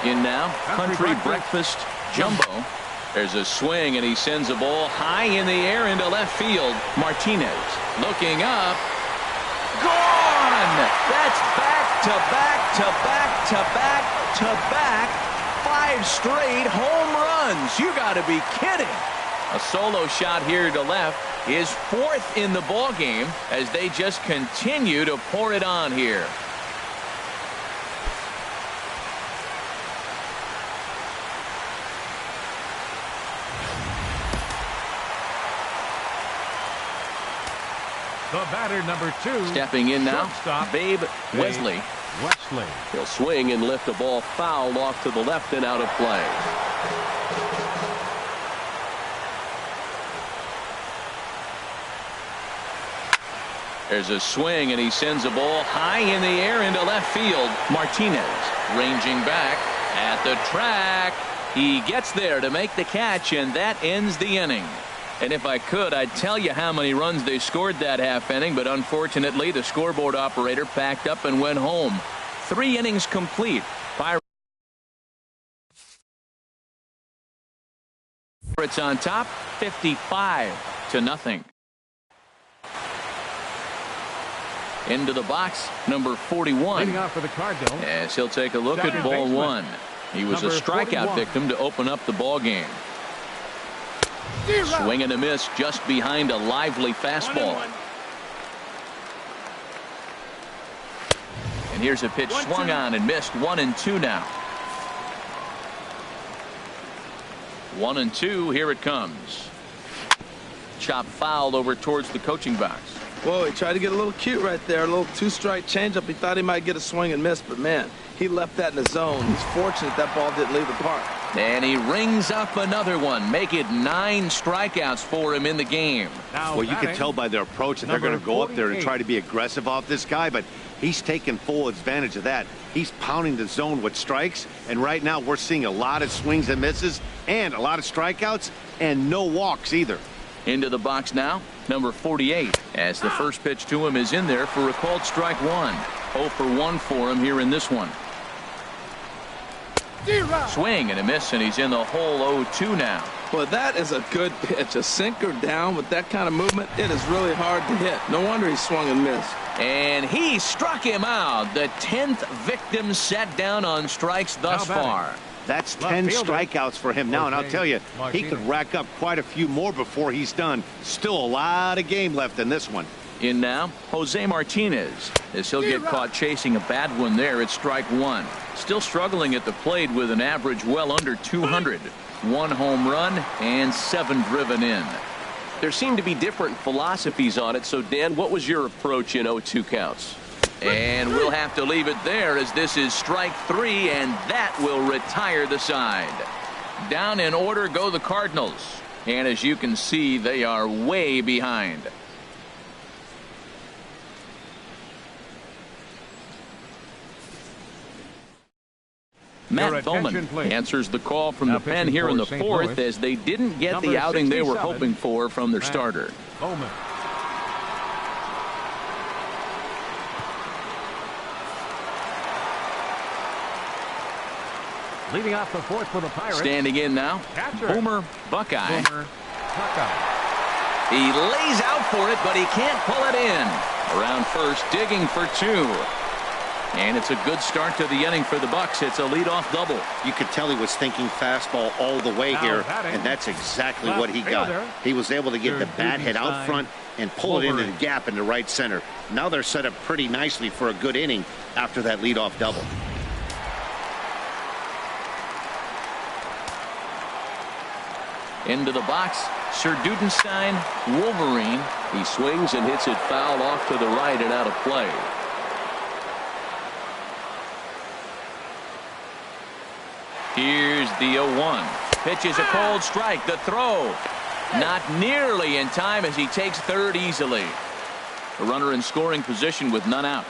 Speaker 1: In now, Country Breakfast Jumbo. There's a swing, and he sends a ball high in the air into left field. Martinez looking up. Gone! That's back-to-back-to-back-to-back-to-back 5 straight home runs. You got to be kidding. A solo shot here to left is 4th in the ball game as they just continue to pour it on here.
Speaker 4: The batter, number 2.
Speaker 1: Stepping in now, Babe Wesley.
Speaker 5: He'll swing and lift the ball foul off to the left and out of play.
Speaker 1: There's a swing, and he sends a ball high in the air into left field. Martinez ranging back at the track. He gets there to make the catch, and that ends the inning. And if I could, I'd tell you how many runs they scored that half inning, but unfortunately the scoreboard operator packed up and went home. 3 innings complete. Pirates on top, 55-0. Into the box, number 41.
Speaker 4: Leading off for the Cardinals.
Speaker 1: As he'll take a look at ball 1. He was a strikeout victim to open up the ball game. Swing and a miss just behind a lively fastball. And here's a pitch swung on and missed. 1-2 now. 1-2. Here it comes. Chop foul over towards the coaching box.
Speaker 3: Whoa, he tried to get a little cute right there. A little 2-strike changeup. He thought he might get a swing and miss, but man, he left that in the zone. He's fortunate that ball didn't leave the park.
Speaker 1: And he rings up another one. Make it 9 strikeouts for him in the game.
Speaker 2: Well, you can tell by their approach that they're going to go up there and try to be aggressive off this guy, but he's taking full advantage of that. He's pounding the zone with strikes, and right now we're seeing a lot of swings and misses and a lot of strikeouts and no walks either.
Speaker 1: Into the box now, number 48, as the first pitch to him is in there for a called strike 1. 0 for 1 for him here in this one. Swing and a miss, and he's in the hole 0-2 now.
Speaker 3: Well, that is a good pitch. A sinker down with that kind of movement, it is really hard to hit. No wonder he swung and missed.
Speaker 1: And he struck him out. The 10th victim set down on strikes thus far.
Speaker 2: That's 10 strikeouts for him now, and I'll tell you, he could rack up quite a few more before he's done. Still a lot of game left in this one.
Speaker 1: In now, Jose Martinez, as he'll get caught chasing a bad one there at strike 1. Still struggling at the plate with an average well under 200. 1 home run and 7 driven in.
Speaker 5: There seem to be different philosophies on it, so Dan, what was your approach in 0-2 counts?
Speaker 1: And we'll have to leave it there as this is strike 3, and that will retire the side. Down in order go the Cardinals. And as you can see, they are way behind. Matt Bowman answers the call from the pen here in the fourth, as they didn't get the outing they were hoping for from their starter.
Speaker 4: Bowman. Leading off the fourth for the Pirates.
Speaker 1: Standing in now,
Speaker 4: Catcher.
Speaker 1: Boomer Buckeye.
Speaker 4: Boomer Buckeye.
Speaker 1: He lays out for it, but he can't pull it in. Around first, digging for two. And it's a good start to the inning for the Bucks. It's a leadoff double.
Speaker 2: You could tell he was thinking fastball all the way here, and that's exactly what he got. He was able to get the bat head out front and pull it into the gap into right center. Now they're set up pretty nicely for a good inning after that leadoff double.
Speaker 1: Into the box, Sir Dudenstein, Wolverine. He swings and hits it foul off to the right and out of play. Here's the 0-1. Pitch is a cold strike. The throw not nearly in time as he takes third easily. A runner in scoring position with none out.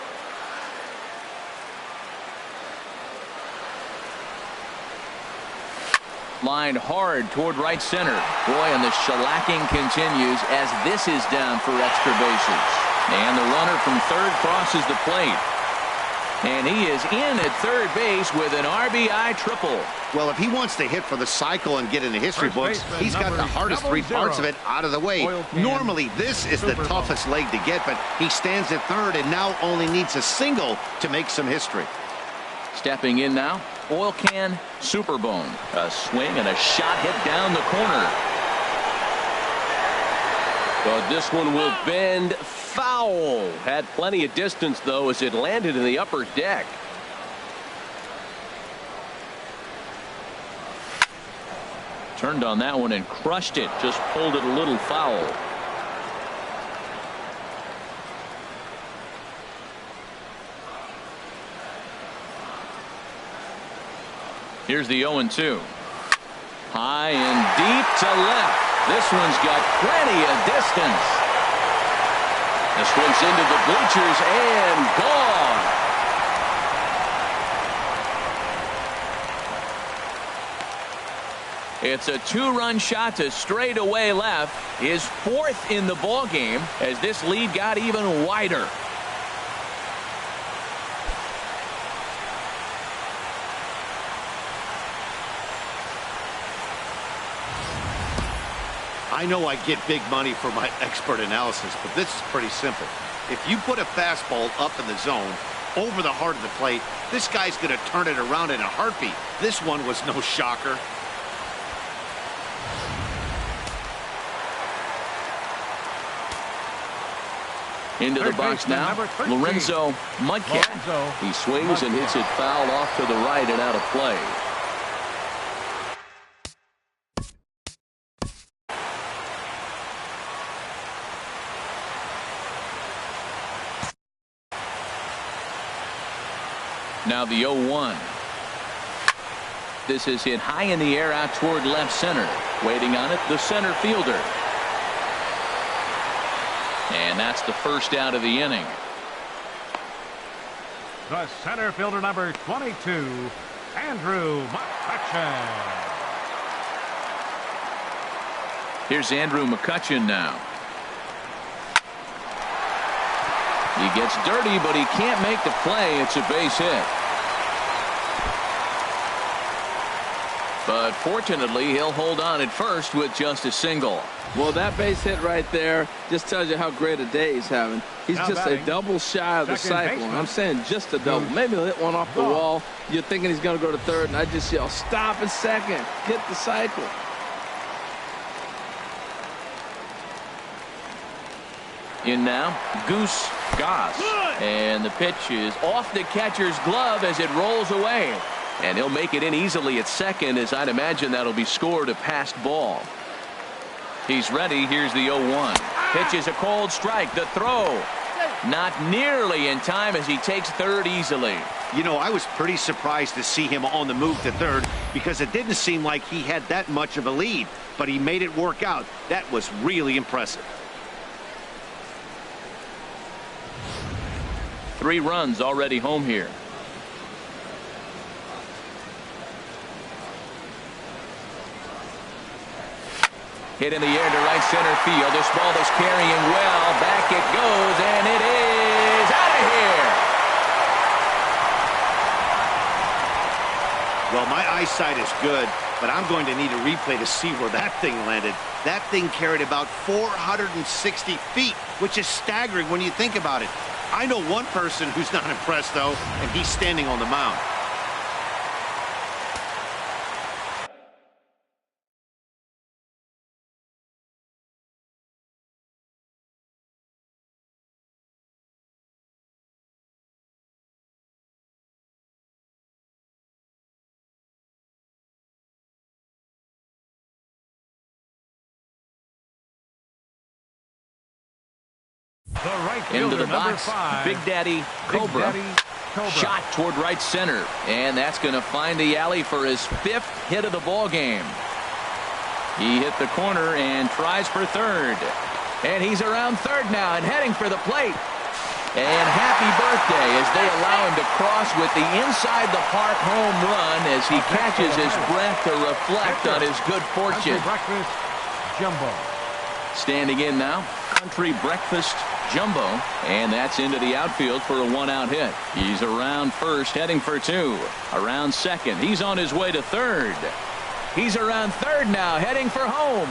Speaker 1: Lined hard toward right center. Boy, and the shellacking continues as this is down for extra bases. And the runner from third crosses the plate. And he is in at third base with an RBI triple.
Speaker 2: Well, if he wants to hit for the cycle and get in the history books, he's got the hardest three parts of it out of the way. Normally, this is the toughest leg to get, but he stands at third and now only needs a single to make some history.
Speaker 1: Stepping in now, Oil Can Superbone. A swing and a shot hit down the corner.
Speaker 5: But this one will bend foul. Had plenty of distance, though, as it landed in the upper deck.
Speaker 1: Turned on that one and crushed it. Just pulled it a little foul. Here's the 0-2. High and deep to left. This one's got plenty of distance. This one's into the bleachers and gone. It's a two-run shot to straightaway left. His fourth in the ballgame as this lead got even wider.
Speaker 2: I know I get big money for my expert analysis, but this is pretty simple. If you put a fastball up in the zone, over the heart of the plate, this guy's going to turn it around in a heartbeat. This one was no shocker.
Speaker 1: Into the box now, Lorenzo Mudcat. He swings and hits it foul off to the right and out of play. Now the 0-1. This is hit high in the air out toward left center. Waiting on it, the center fielder. And that's the first out of the inning.
Speaker 4: The center fielder, number 22, Andrew McCutchen.
Speaker 1: Here's Andrew McCutchen now. He gets dirty, but he can't make the play. It's a base hit. But fortunately, he'll hold on at first with just a single.
Speaker 3: Well, that base hit right there just tells you how great a day he's having. He's
Speaker 4: now
Speaker 3: just
Speaker 4: batting,
Speaker 3: a double shy of the cycle.
Speaker 4: baseman.
Speaker 3: I'm saying just a double. Maybe he'll hit one off the wall. You're thinking he's going to go to third, and I just yell, stop at second. Hit the cycle.
Speaker 1: In now, Goose Goss. And the pitch is off the catcher's glove as it rolls away. And he'll make it in easily at second, as I'd imagine that'll be scored a passed ball. He's ready. Here's the 0-1. Pitch is a cold strike. The throw not nearly in time as he takes third easily.
Speaker 2: You know, I was pretty surprised to see him on the move to third because it didn't seem like he had that much of a lead, but he made it work out. That was really impressive.
Speaker 1: 3 runs already home here. Hit in the air to right center field. This ball is carrying well. Back it goes, and it is out of here.
Speaker 2: Well, my eyesight is good, but I'm going to need a replay to see where that thing landed. That thing carried about 460 feet, which is staggering when you think about it. I know one person who's not impressed, though, and he's standing on the mound.
Speaker 4: The right
Speaker 1: Into
Speaker 4: fielder,
Speaker 1: the box,
Speaker 4: 5,
Speaker 1: Big Daddy Cobra. Shot toward right center, and that's going to find the alley for his 5th hit of the ball game. He hit the corner and tries for third, and he's around third now and heading for the plate. And happy birthday as they allow him to cross with the inside the park home run as he catches his breath to reflect on his good fortune.
Speaker 4: Breakfast Jumbo.
Speaker 1: Standing in now, Country Breakfast Jumbo, and that's into the outfield for a 1-out hit. He's around first, heading for 2. Around second, he's on his way to third. He's around third now, heading for home.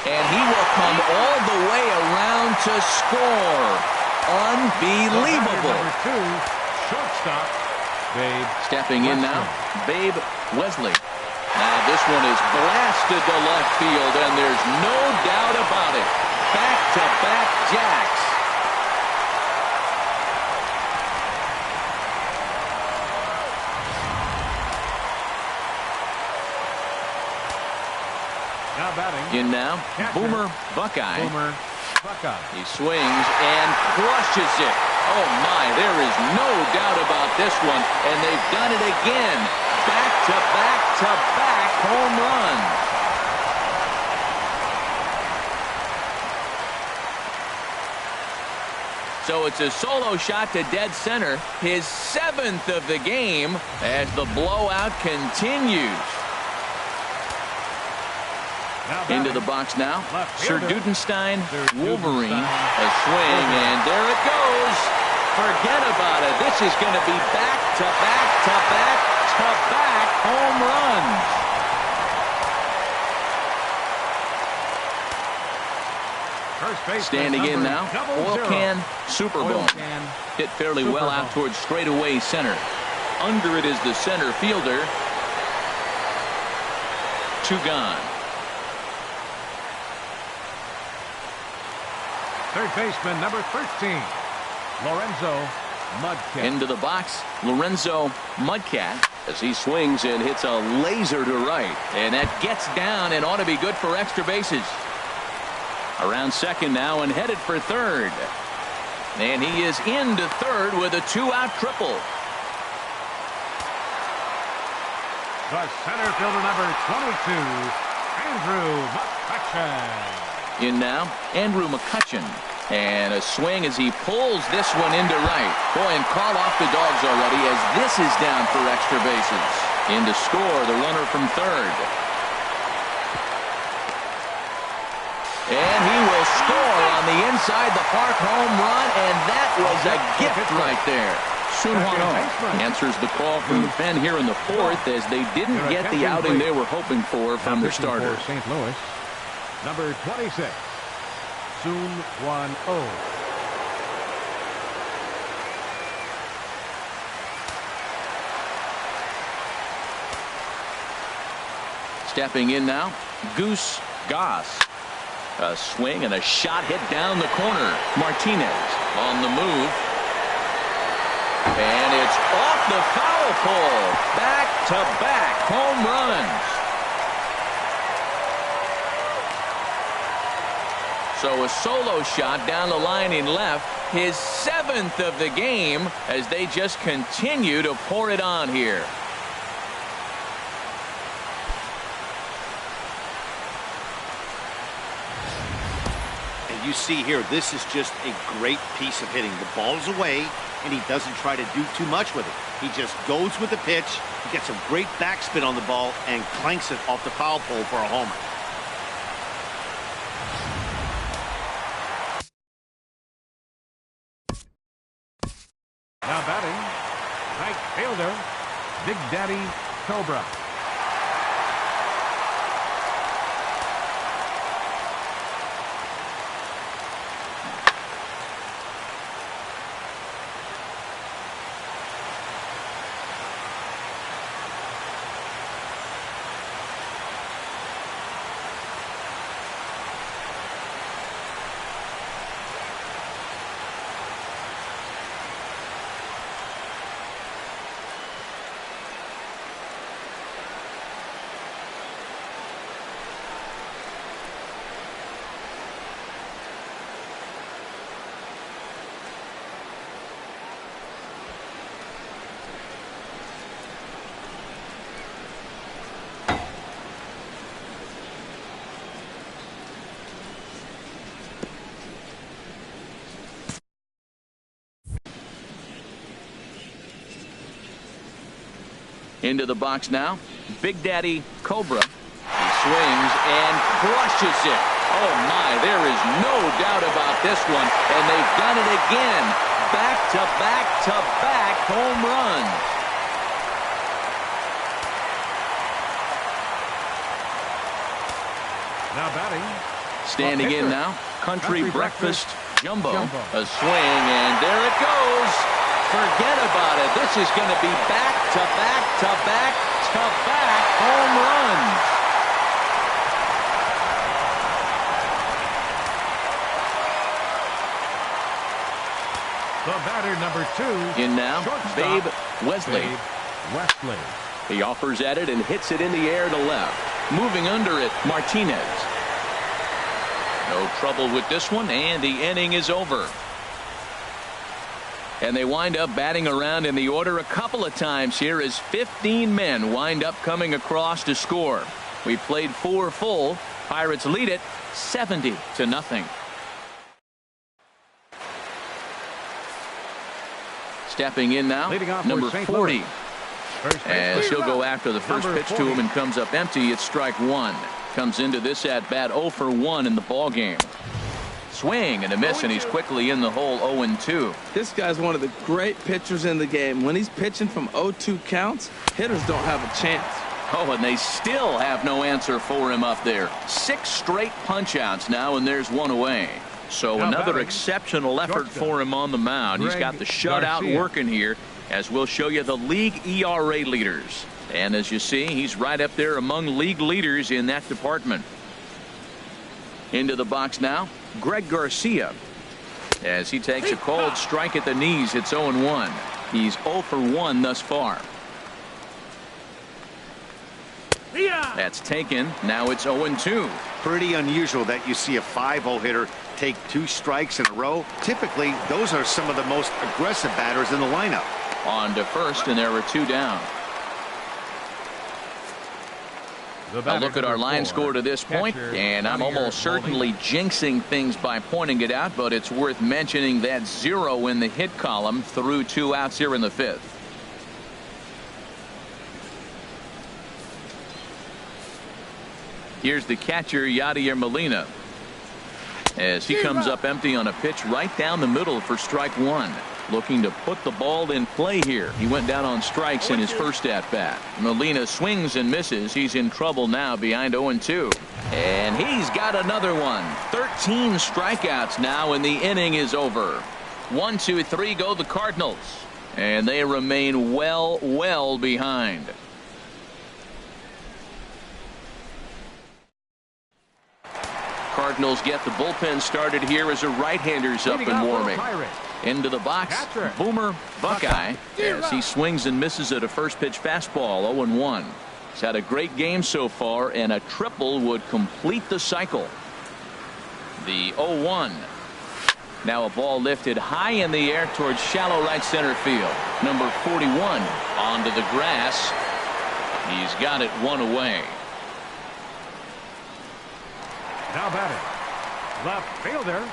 Speaker 1: And he will come all the way around to score. Unbelievable.
Speaker 4: Number 2, shortstop, Babe.
Speaker 1: Stepping in now, Babe Wesley. Now this one is blasted to left field, and there's no doubt about it. Back-to-back jacks.
Speaker 4: Now batting.
Speaker 1: In now,
Speaker 4: Catcher.
Speaker 1: Boomer Buckeye.
Speaker 4: Boomer Buckeye.
Speaker 1: He swings and crushes it. Oh my, there is no doubt about this one, and they've done it again. Back-to-back-to-back home runs. So it's a solo shot to dead center, his 7th of the game as the blowout continues. Into the box now, Sir Dudenstein, Wolverine, a swing, and there it goes. Forget about it. This is going to be back-to-back-to-back-to-back home runs. Standing in now, Oil Can Superbone. Hit fairly well out towards straightaway center. Under it is the center fielder. 2 gone.
Speaker 4: Third baseman, number 13, Lorenzo Mudcat.
Speaker 1: Into the box, Lorenzo Mudcat as he swings and hits a laser to right. And that gets down and ought to be good for extra bases. Around second now and headed for third. And he is into third with a 2-out triple.
Speaker 4: The center fielder, number 22, Andrew McCutchen.
Speaker 1: In now, Andrew McCutchen. And a swing as he pulls this one into right. Boy, and call off the dogs already as this is down for extra bases. In to score the runner from third. And he will score on the inside the park home run, and that was a gift right there. Soon Hwang answers the call from the pen here in the 4th as they didn't get the outing they were hoping for from their starter.
Speaker 4: St. Louis, number 26, Soon Hwang Oh.
Speaker 1: Stepping in now, Goose Goss. A swing and a shot hit down the corner. Martinez on the move. And it's off the foul pole. Back-to-back home runs. So a solo shot down the line in left, his 7th of the game, as they just continue to pour it on here.
Speaker 2: And you see here, this is just a great piece of hitting. The ball is away, and he doesn't try to do too much with it. He just goes with the pitch, he gets a great backspin on the ball, and clanks it off the foul pole for a homer.
Speaker 4: Now batting, right fielder, Big Daddy Cobra.
Speaker 1: Into the box now, Big Daddy Cobra. He swings and crushes it. Oh my, there is no doubt about this one. And they've done it again. Back-to-back-to-back home runs.
Speaker 4: Now batting.
Speaker 1: Standing in now, Country Breakfast Jumbo. A swing, and there it goes. Forget about it. This is going to be back-to-back-to-back-to-back home runs.
Speaker 4: The batter, number 2.
Speaker 1: In now, Babe Wesley.
Speaker 4: Babe Wesley.
Speaker 5: He offers at it and hits it in the air to left.
Speaker 1: Moving under it, Martinez. No trouble with this one, and the inning is over. And they wind up batting around in the order a couple of times here as 15 men wind up coming across to score. We played 4 full. Pirates lead it 70-0. Stepping in now, number 40. As he'll go after the first pitch to him and comes up empty. It's strike 1. Comes into this at bat 0 for 1 in the ball game. Swing and a miss, and he's quickly in the hole 0-2.
Speaker 3: This guy's one of the great pitchers in the game. When he's pitching from 0-2 counts, hitters don't have a chance.
Speaker 1: Oh, and they still have no answer for him up there. 6 straight punch outs now, and there's 1 away. So another exceptional effort for him on the mound. He's got the shutout working here, as we'll show you the league ERA leaders. And as you see, he's right up there among league leaders in that department. Into the box now, Greg Garcia. As he takes a cold strike at the knees, it's 0-1. He's 0 for 1 thus far. That's taken. Now it's 0-2.
Speaker 2: Pretty unusual that you see a 5-0 hitter take 2 strikes in a row. Typically, those are some of the most aggressive batters in the lineup. On
Speaker 1: to first, and there were 2 down. A look at our line score to this point, and I'm almost certainly jinxing things by pointing it out, but it's worth mentioning that 0 in the hit column through 2 outs here in the 5th. Here's the catcher, Yadier Molina, as he comes up empty on a pitch right down the middle for strike 1. Looking to put the ball in play here. He went down on strikes in his first at-bat. Molina swings and misses. He's in trouble now behind 0-2. And he's got another one. 13 strikeouts now, and the inning is over. 1, 2, 3 go the Cardinals. And they remain well behind. Cardinals get the bullpen started here as a right-hander's up and warming. Into the box, Boomer Buckeye, as he swings and misses at a first pitch fastball. 0-1. He's had a great game so far, and a triple would complete the cycle. The 0-1. Now a ball lifted high in the air towards shallow right center field. Number 41 onto the grass. He's got it one away.
Speaker 4: Now batting, left fielder,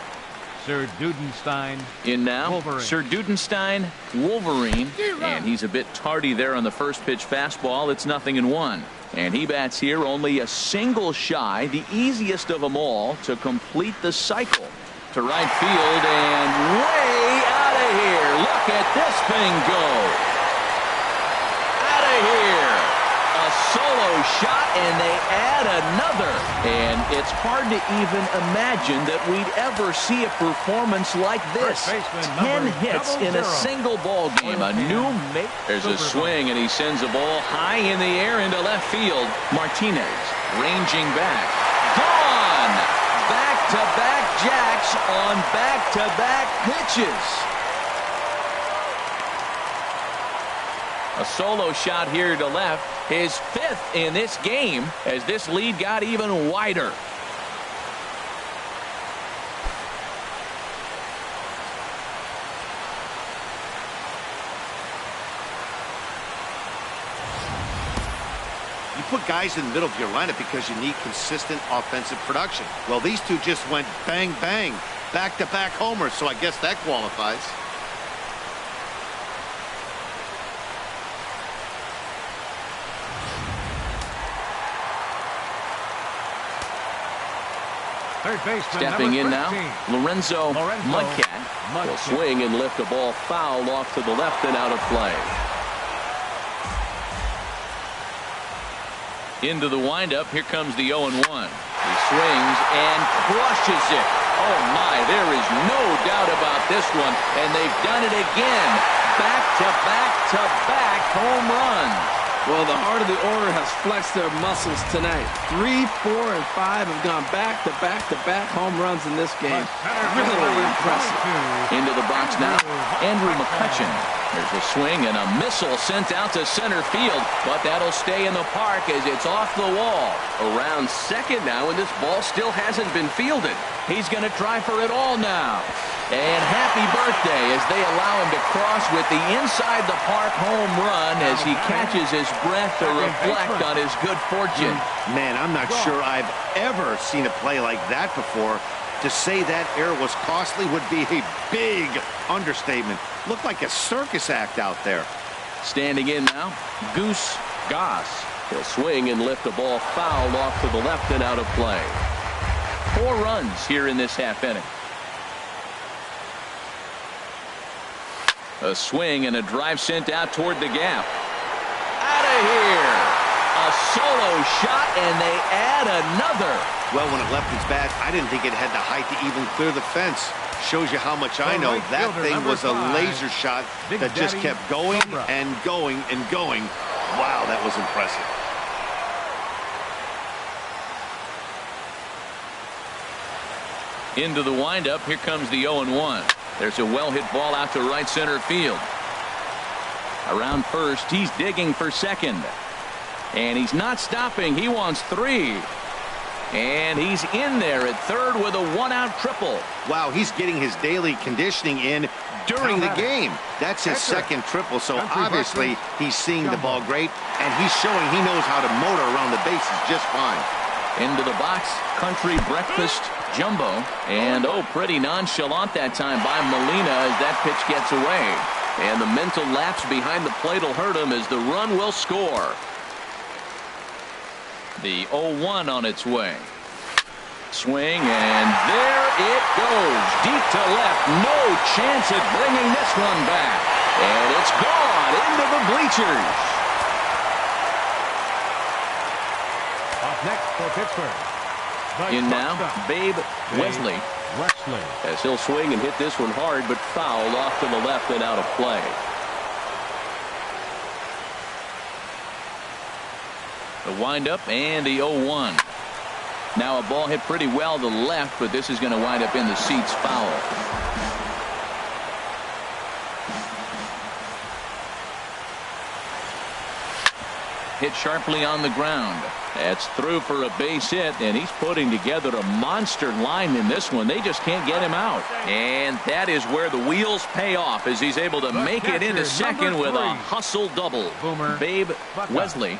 Speaker 4: Sir Dudenstein.
Speaker 1: In now,
Speaker 4: Wolverine.
Speaker 1: Sir Dudenstein, Wolverine. And he's a bit tardy there on the first pitch fastball. It's 0-1. And he bats here only a single shy, the easiest of them all to complete the cycle. To right field and way out of here. Look at this thing go. Out of here. A solo shot and they add another. And it's hard to even imagine that we'd ever see a performance like this. 10 hits in a single ball game. A new mate. There's a swing and he sends a ball high in the air into left field. Martinez ranging back. Gone. Back-to-back jacks on back-to-back pitches. A solo shot here to left, his 5th in this game as this lead got even wider.
Speaker 2: You put guys in the middle of your lineup because you need consistent offensive production. Well, these two just went bang, bang, back-to-back homers, so I guess that qualifies.
Speaker 4: Third baseman,
Speaker 1: Stepping in
Speaker 4: number
Speaker 1: now, Lorenzo Mudcat will swing and lift a ball foul off to the left and out of play. Into the windup. Here comes the 0-1. He swings and crushes it. Oh my, there is no doubt about this one. And they've done it again. Back-to-back-to-back home runs.
Speaker 3: Well, the heart of the order has flexed their muscles tonight. 3, 4, and 5 have gone back-to-back-to-back home runs in this game. Really impressive.
Speaker 1: Into the box now, Andrew McCutcheon. There's a swing and a missile sent out to center field, but that'll stay in the park as it's off the wall.
Speaker 5: Around second now, and this ball still hasn't been fielded.
Speaker 1: He's going to try for it all now. And happy birthday as they allow him to cross with the inside the park home run as he catches his breath to reflect on his good fortune.
Speaker 2: Man, I'm not sure I've ever seen a play like that before. To say that error was costly would be a big understatement. Looked like a circus act out there.
Speaker 1: Standing in now, Goose Goss.
Speaker 5: He'll swing and lift a ball foul off to the left and out of play.
Speaker 1: 4 runs here in this half inning. A swing and a drive sent out toward the gap. Out of here. A solo shot and they add another.
Speaker 2: Well, when it left his bat, I didn't think it had the height to even clear the fence. Shows you how much I know. That thing was a laser shot that just kept going and going and going. Wow, that was impressive.
Speaker 1: Into the windup. Here comes the 0-1. There's a well-hit ball out to right center field. Around first, he's digging for second. And he's not stopping. He wants 3. And he's in there at third with a 1-out triple.
Speaker 2: Wow, he's getting his daily conditioning in during the game. That's his second triple, so obviously he's seeing the ball great, and he's showing he knows how to motor around the bases just fine.
Speaker 1: Into the box, Country Breakfast Jumbo. And, oh, pretty nonchalant that time by Molina as that pitch gets away.
Speaker 5: And the mental lapse behind the plate will hurt him as the run will score.
Speaker 1: The 0-1 on its way. Swing, and there it goes. Deep to left. No chance at bringing this one back. And it's gone into the bleachers.
Speaker 4: Up next for Pittsburgh.
Speaker 1: In now, Babe Wesley.
Speaker 5: As he'll swing and hit this one hard, but fouled off to the left and out of play.
Speaker 1: The windup and the 0-1. Now a ball hit pretty well to the left, but this is going to wind up in the seats foul. hit sharply on the ground. That's through for a base hit, and he's putting together a monster line in this one. They just can't get him out. And that is where the wheels pay off, as he's able to make it into second with a hustle double. Babe Wesley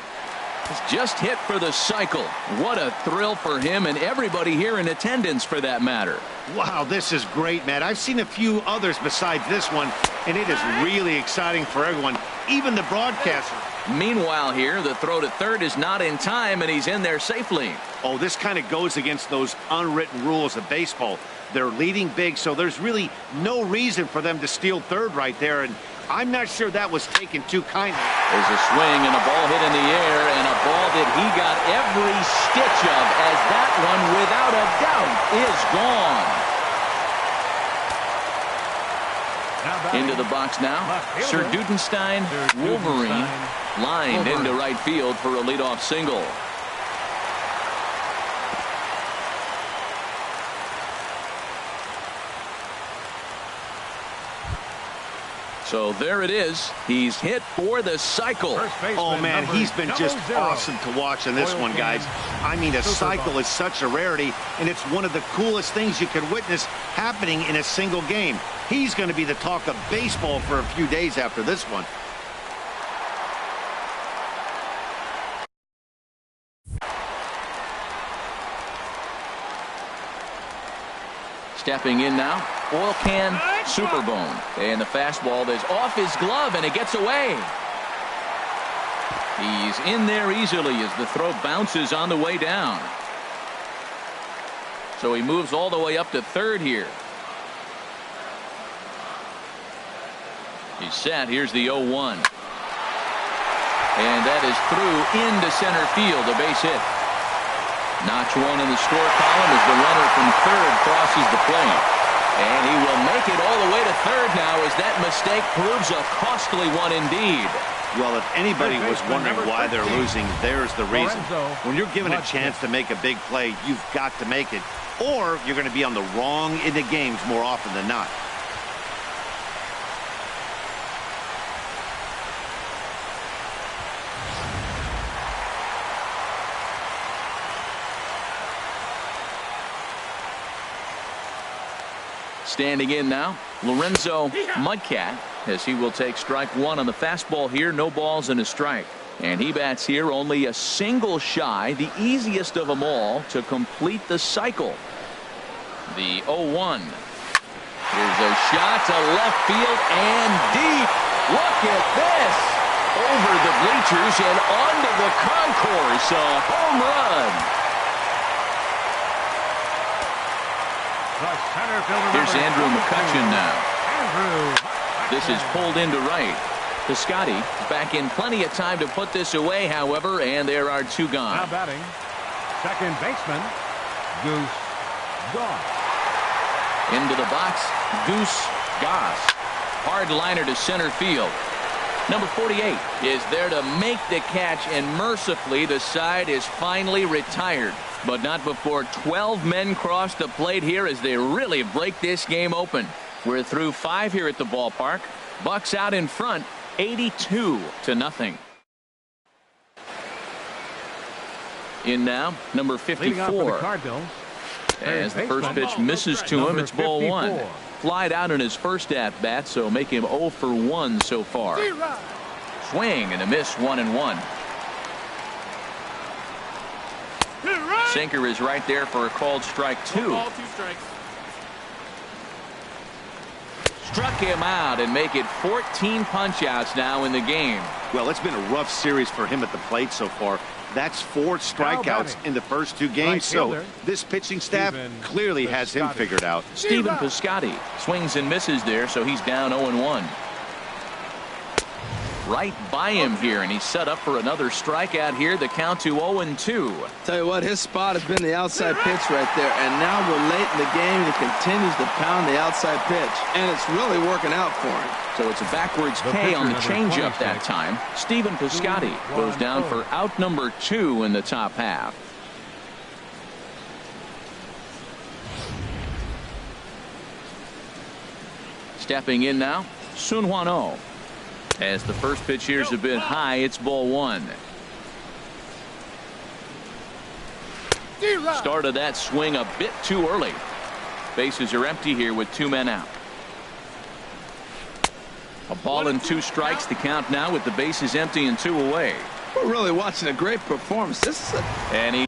Speaker 1: has just hit for the cycle. What a thrill for him and everybody here in attendance, for that matter.
Speaker 2: Wow, this is great, Matt. I've seen a few others besides this one, and it is really exciting for everyone, even the broadcaster.
Speaker 1: Meanwhile here, the throw to third is not in time, and he's in there safely.
Speaker 2: Oh, this kind of goes against those unwritten rules of baseball. They're leading big, so there's really no reason for them to steal third right there, and I'm not sure that was taken too kindly.
Speaker 1: There's a swing and a ball hit in the air, and a ball that he got every stitch of, as that one, without a doubt, is gone. Into the box now, Sir Dudenstein, Wolverine, lined into right field for a leadoff single. So there it is. He's hit for the cycle.
Speaker 2: Oh, man, he's been just awesome to watch in this one, guys. I mean, a cycle is such a rarity, and it's one of the coolest things you can witness happening in a single game. He's going to be the talk of baseball for a few days after this one.
Speaker 1: Stepping in now, oil can Superbone, and the fastball is off his glove, and it gets away. He's in there easily as the throw bounces on the way down. So he moves all the way up to third here. He's set. Here's the 0-1. And that is through into center field, a base hit. Notch one in the score column as the runner from third crosses the plate. And he will make it all the way to third now, as that mistake proves a costly one indeed.
Speaker 2: Well, if anybody was wondering why they're losing, there's the reason. When you're given a chance to make a big play, you've got to make it, or you're going to be on the wrong end of games more often than not.
Speaker 1: Standing in now, Lorenzo Mudcat, as he will take strike one on the fastball here. No balls and a strike. And he bats here only a single shy, the easiest of them all to complete the cycle. The 0-1. Here's a shot to left field and deep. Look at this. Over the bleachers and onto the concourse. A home run. Here's Andrew McCutcheon now. This is pulled into right. Piscotty back in plenty of time to put this away, however, and there are two gone.
Speaker 4: Now batting, second baseman, Goose Goss.
Speaker 1: Into the box, Goose Goss. Hard liner to center field. Number 48 is there to make the catch, and mercifully the side is finally retired. But not before 12 men cross the plate here as they really break this game open. We're through 5 here at the ballpark. Bucks out in front, 82-0. In now, number 54. As the first pitch misses to him, it's ball 1. Flied out in his first at-bat, so make him 0 for 1 so far. Swing and a miss, 1-1. Sinker is right there for a called strike 2. Struck him out and make it 14 punch-outs now in the game.
Speaker 2: Well, it's been a rough series for him at the plate so far. That's 4 strikeouts in the first 2 games, so this pitching staff clearly has him figured out.
Speaker 1: Stephen Piscotty swings and misses there, so he's down 0-1. Right by him here, and he's set up for another strikeout here. The count to 0-2.
Speaker 3: Tell you what, his spot has been the outside pitch right there, and now we're late in the game. He continues to pound the outside pitch, and it's really working out for him.
Speaker 1: So it's a backwards K on the changeup that time. Stephen Piscotty goes down for out number 2 in the top half. Stepping in now, Sun Hwan Oh. As the first pitch here is a bit high, it's ball 1. Started that swing a bit too early. Bases are empty here with 2 men out. A ball and 2 strikes. The count now with the bases empty and 2 away.
Speaker 3: We're really watching a great performance. This is
Speaker 1: And he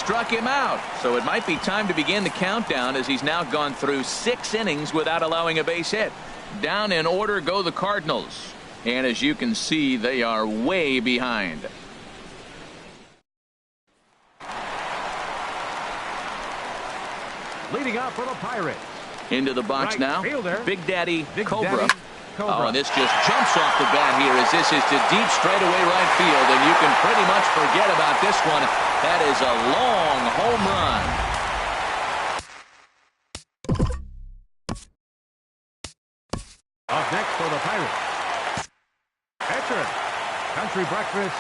Speaker 1: struck him out. So it might be time to begin the countdown, as he's now gone through 6 innings without allowing a base hit. Down in order go the Cardinals. And as you can see, they are way behind.
Speaker 4: Leading off for the Pirates.
Speaker 1: Into the box
Speaker 4: Right
Speaker 1: now.
Speaker 4: fielder,
Speaker 1: Big Daddy
Speaker 4: Big
Speaker 1: Cobra.
Speaker 4: Daddy Cobra.
Speaker 1: Oh, and this just jumps off the bat here, as this is to deep straightaway right field, and you can pretty much forget about this one. That is a long home run.
Speaker 4: Up next for the Pirates. Pitcher. Country Breakfast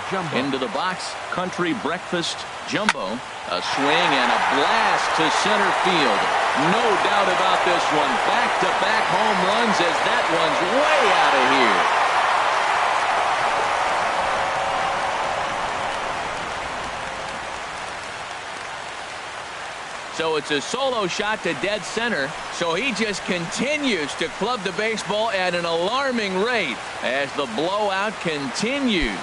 Speaker 4: Jumbo.
Speaker 1: Into the box, Country Breakfast Jumbo. A swing and a blast to center field. No doubt about this one. Back-to-back home runs, as that one's way out of here. So it's a solo shot to dead center. So he just continues to club the baseball at an alarming rate as the blowout continues.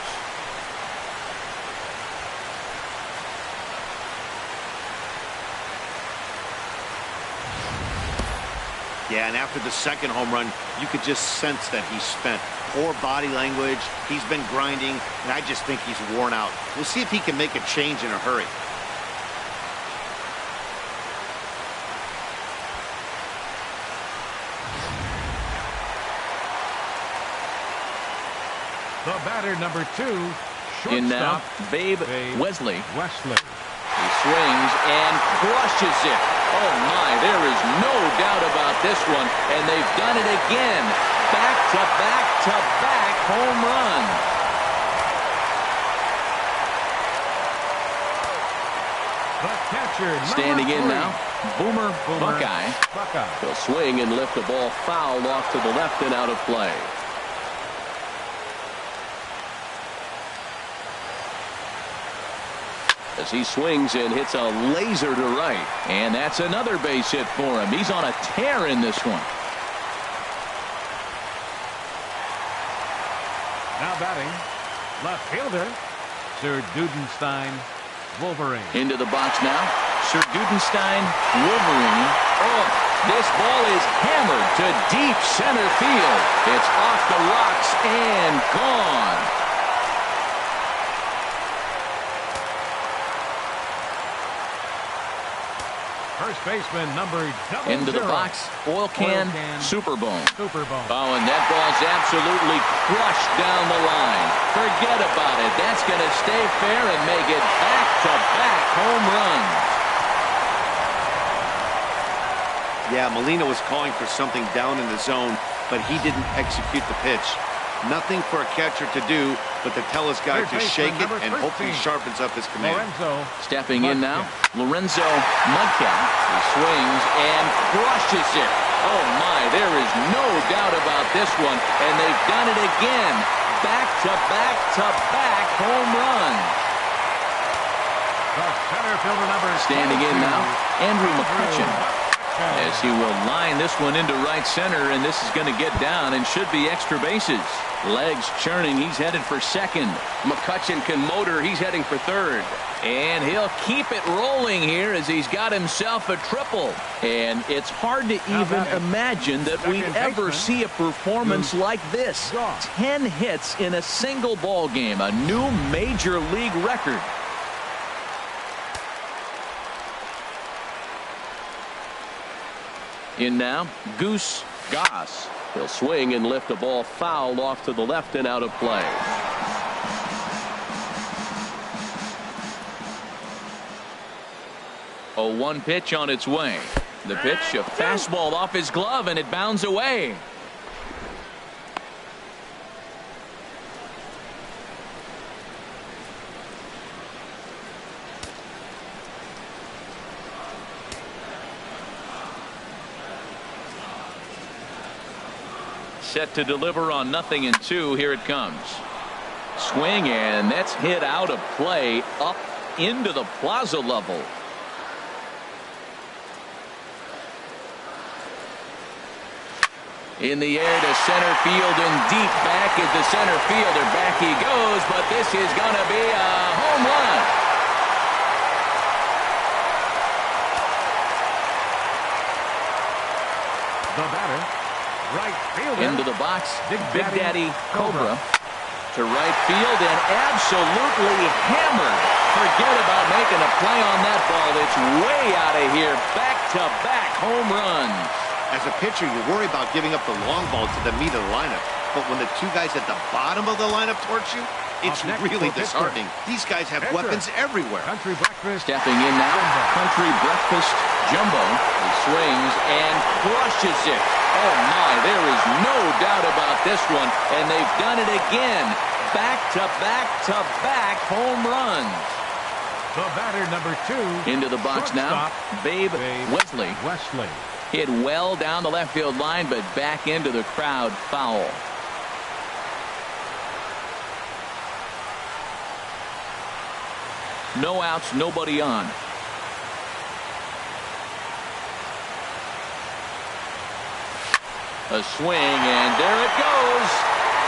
Speaker 2: Yeah, and after the second home run, you could just sense that he's spent. Poor body language. He's been grinding, and I just think he's worn out. We'll see if he can make a change in a hurry.
Speaker 4: The batter, number 2,
Speaker 1: In now,
Speaker 4: shortstop,
Speaker 1: Babe Wesley.
Speaker 4: Wesley.
Speaker 1: He swings and crushes it. Oh, my, there is no doubt about this one. And they've done it again. Back-to-back-to-back home run.
Speaker 4: The catcher,
Speaker 1: Standing in
Speaker 4: 3,
Speaker 1: now, Boomer Buckeye.
Speaker 4: Buckeye.
Speaker 5: He'll swing and lift the ball foul off to the left and out of play. As he swings and hits a laser to right.
Speaker 1: And that's another base hit for him. He's on a tear in this one.
Speaker 4: Now batting, left fielder, Sir Dudenstein, Wolverine.
Speaker 1: Into the box now, Sir Dudenstein, Wolverine. Oh, this ball is hammered to deep center field. It's off the rocks and gone.
Speaker 4: First baseman, number 00.
Speaker 1: Into the box, oil can, Superbone.
Speaker 4: Superbone.
Speaker 1: Oh, and that ball's absolutely crushed down the line. Forget about it. That's going to stay fair and make it back-to-back home runs.
Speaker 2: Yeah, Molina was calling for something down in the zone, but he didn't execute the pitch. Nothing for a catcher to do but to tell his guy to shake it and hopefully sharpens up his command.
Speaker 4: Lorenzo.
Speaker 1: Stepping in now, Lorenzo Mudcat. He swings and crushes it. Oh, my, there is no doubt about this one. And they've done it again. Back-to-back-to-back home runs.
Speaker 4: The center fielder, number
Speaker 1: Standing in
Speaker 4: 22,
Speaker 1: now, Andrew McCutcheon.
Speaker 4: McCutcheon.
Speaker 1: As he will line this one into right center, and this is going to get down and should be extra bases. Legs churning, he's headed for second.
Speaker 5: McCutcheon can motor, he's heading for third.
Speaker 1: And he'll keep it rolling here as he's got himself a triple. And it's hard to even imagine that we ever see a performance like this. 10 hits in a single ball game, a new major league record. In now, Goose Goss.
Speaker 5: He'll swing and lift a ball foul off to the left and out of play.
Speaker 1: A 1 pitch on its way. The pitch, a fastball off his glove, and it bounds away. Set to deliver on 0-2. Here it comes. Swing, and that's hit out of play up into the plaza level. In the air to center field and deep back is the center fielder. Back he goes, but this is going to be a home run.
Speaker 4: Right fielder.
Speaker 1: Into the box,
Speaker 4: Big
Speaker 1: Big Daddy Cobra.
Speaker 4: Cobra.
Speaker 1: To right field and absolutely hammered. Forget about making a play on that ball. It's way out of here. Back-to-back home runs.
Speaker 2: As a pitcher, you worry about giving up the long ball to the meat of the lineup. But when the two guys at the bottom of the lineup torch you, it's
Speaker 4: Up next
Speaker 2: really
Speaker 4: for Pittsburgh.
Speaker 2: disheartening. These guys have
Speaker 4: Pitcher.
Speaker 2: weapons everywhere.
Speaker 4: Country breakfast.
Speaker 1: Stepping in now, Country Breakfast Jumbo. He swings and crushes it. Oh my, there is no doubt about this one. And they've done it again. Back-to-back-to-back home runs.
Speaker 4: The batter, number 2.
Speaker 1: Into the box now, Babe Wesley.
Speaker 4: Wesley.
Speaker 1: Hit well down the left field line, but back into the crowd, foul. No outs, nobody on. A swing, and there it goes.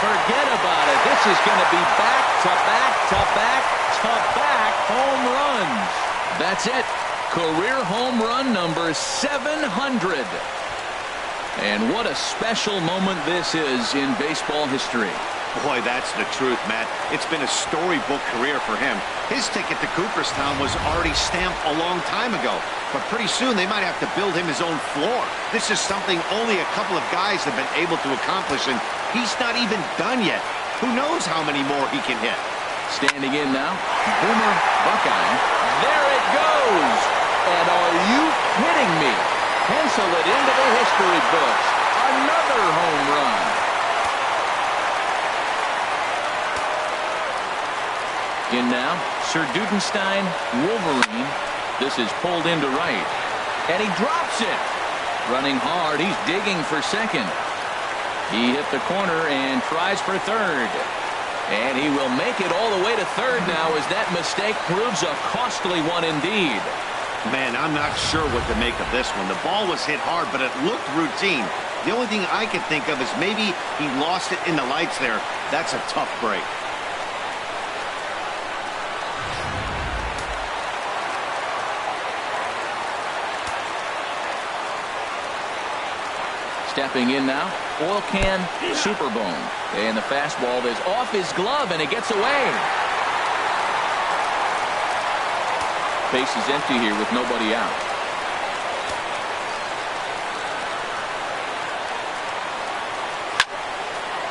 Speaker 1: Forget about it. This is going to be back-to-back-to-back-to-back home runs. That's it. Career home run number 700. And what a special moment this is in baseball history.
Speaker 2: Boy, that's the truth, Matt. It's been a storybook career for him. His ticket to Cooperstown was already stamped a long time ago. But pretty soon they might have to build him his own floor. This is something only a couple of guys have been able to accomplish, and he's not even done yet. Who knows how many more he can hit?
Speaker 1: Standing in now, Boomer Buckeye. There it goes! And are you kidding me? Pencil it into the history books. Another home run. In now, Sir Dudenstein, Wolverine. This is pulled into right. And he drops it. Running hard, he's digging for second. He hit the corner and tries for third. And he will make it all the way to third now as that mistake proves a costly one indeed.
Speaker 2: Man, I'm not sure what to make of this one. The ball was hit hard, but it looked routine. The only thing I can think of is maybe he lost it in the lights there. That's a tough break.
Speaker 1: Stepping in now, Oil Can Superbone. And the fastball is off his glove, and it gets away. Base is empty here with nobody out.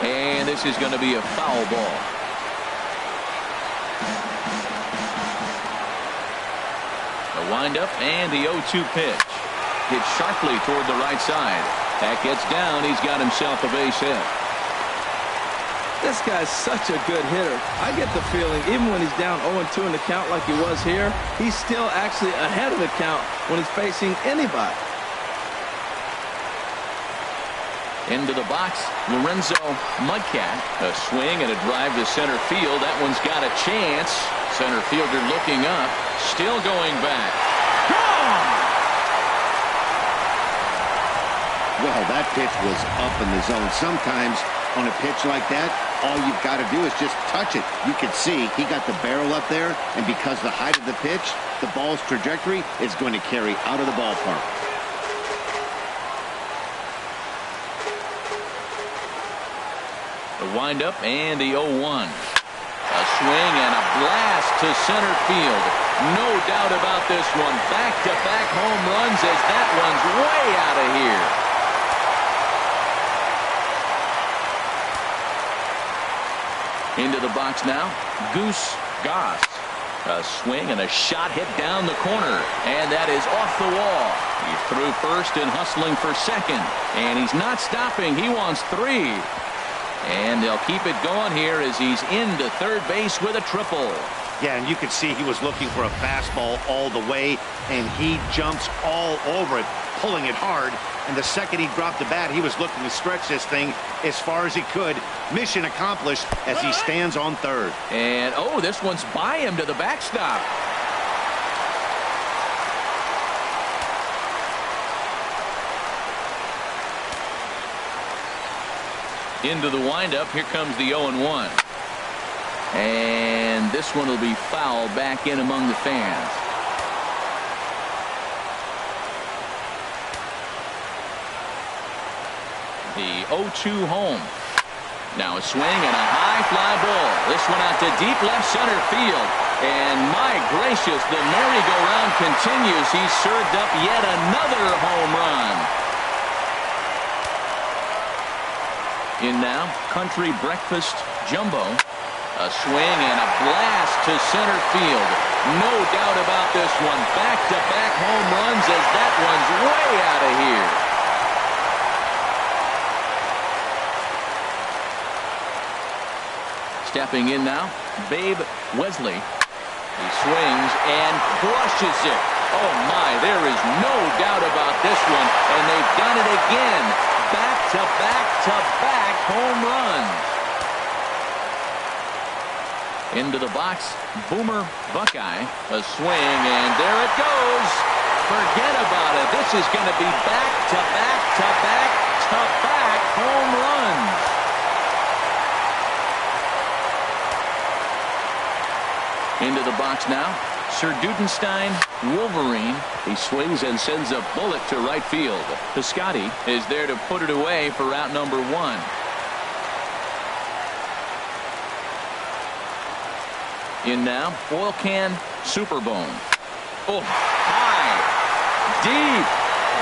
Speaker 1: And this is going to be a foul ball. The windup and the 0-2 pitch. Hit sharply toward the right side. That gets down. He's got himself a base hit.
Speaker 3: This guy's such a good hitter. I get the feeling even when he's down 0-2 in the count like he was here, he's still actually ahead of the count when he's facing anybody.
Speaker 1: Into the box, Lorenzo Mudcat. A swing and a drive to center field. That one's got a chance. Center fielder looking up. Still going back. Gone!
Speaker 2: Well, that pitch was up in the zone. Sometimes on a pitch like that, all you've got to do is just touch it. You can see he got the barrel up there, and because the height of the pitch, the ball's trajectory is going to carry out of the ballpark.
Speaker 1: The windup and the 0-1. A swing and a blast to center field. No doubt about this one. Back-to-back home runs as that one's way out of here. Into the box now, Goose Goss. A swing and a shot hit down the corner, and that is off the wall. He threw first and hustling for second, and he's not stopping. He wants 3. And they'll keep it going here as he's into third base with a triple.
Speaker 2: Yeah, and you can see he was looking for a fastball all the way, and he jumps all over it, pulling it hard. And the second he dropped the bat, he was looking to stretch this thing as far as he could. Mission accomplished as he stands on third.
Speaker 1: And, oh, this one's by him to the backstop. Into the windup, here comes the 0-1. And this one will be foul back in among the fans. The 0-2 home. Now a swing and a high fly ball. This one out to deep left center field. And my gracious, the merry-go-round continues. He served up yet another home run. In now, Country Breakfast Jumbo. A swing and a blast to center field. No doubt about this one. Back-to-back home runs as that one's way out of here. Stepping in now, Babe Wesley. He swings and crushes it. Oh my, there is no doubt about this one. And they've done it again. Back-to-back-to-back home runs. Into the box, Boomer Buckeye. A swing, and there it goes. Forget about it. This is going to be back-to-back-to-back-to-back home runs. Into the box now, Sir Dudenstein, Wolverine.
Speaker 5: He swings and sends a bullet to right field.
Speaker 1: Piscotty is there to put it away for out number 1. In now, Oil Can Superbone. Oh, high, deep.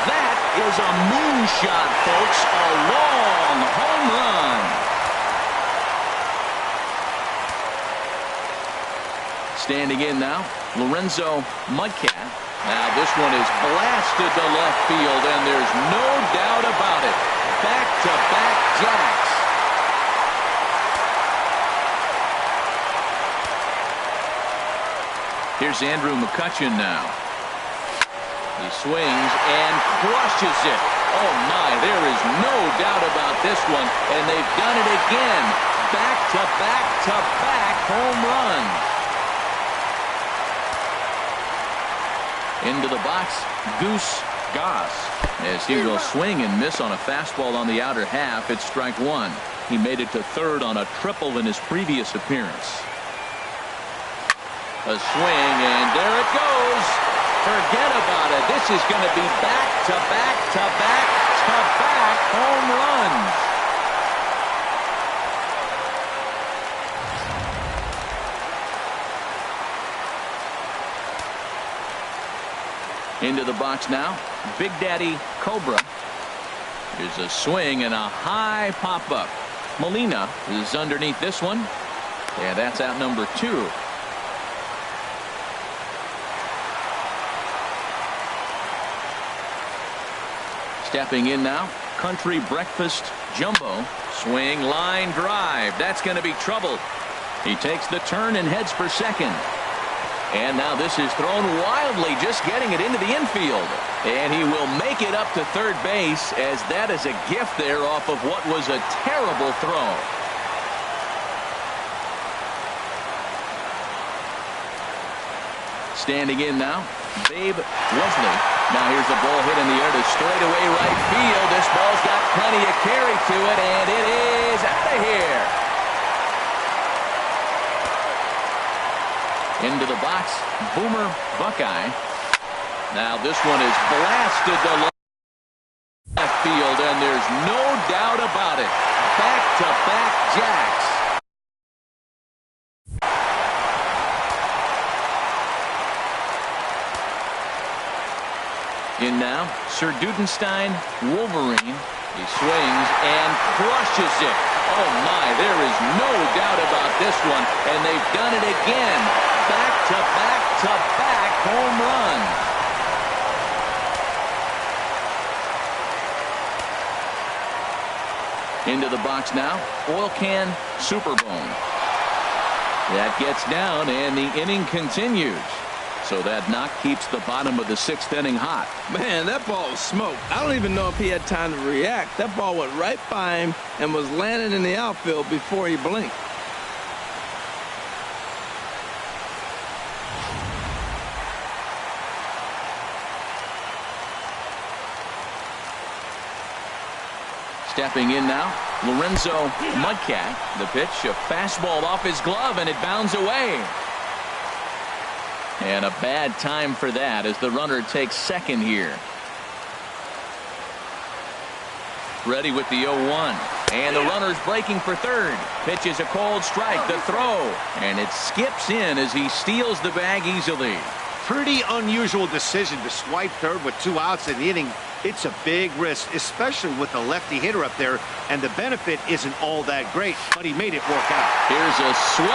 Speaker 1: That is a moonshot, folks. A long home run. Standing in now, Lorenzo Mudcat. Now this one is blasted to left field, and there's no doubt about it. Back-to-back jacks. Here's Andrew McCutchen now. He swings and crushes it. Oh my, there is no doubt about this one, and they've done it again. Back-to-back-to-back home runs. Into the box, Goose Goss. As he will swing and miss on a fastball on the outer half, it's strike 1. He made it to third on a triple in his previous appearance. A swing, and there it goes. Forget about it. This is going to be back-to-back-to-back-to-back home runs. Into the box now, Big Daddy Cobra. Here's a swing and a high pop-up. Molina is underneath this one. Yeah, that's out number 2. Stepping in now, Country Breakfast Jumbo. Swing, line drive. That's going to be trouble. He takes the turn and heads for second. And now this is thrown wildly, just getting it into the infield. And he will make it up to third base, as that is a gift there off of what was a terrible throw. Standing in now, Babe Wesley. Now here's a ball hit in the air to straightaway right field. This ball's got plenty of carry to it, and it is out of here. Into the box, Boomer Buckeye. Now this one is blasted to left field, and there's no doubt about it. Back-to-back jacks. In now, Sir Dudenstein, Wolverine. He swings and crushes it. Oh my, there is no doubt about this one, and they've done it again. Back-to-back-to-back home run. Into the box now, Oil Can Superbone. That gets down, and the inning continues. So that knock keeps the bottom of the 6th inning hot.
Speaker 3: Man, that ball was smoked. I don't even know if he had time to react. That ball went right by him and was landing in the outfield before he blinked.
Speaker 1: Stepping in now, Lorenzo Mudcat. The pitch, a fastball off his glove, and it bounds away. And a bad time for that as the runner takes second here. Ready with the 0-1. And the runner's breaking for third. Pitch is a cold strike. The throw. And it skips in as he steals the bag easily.
Speaker 2: Pretty unusual decision to swipe third with 2 outs in the inning. It's a big risk, especially with a lefty hitter up there, and the benefit isn't all that great, but he made it work out.
Speaker 1: Here's a swing,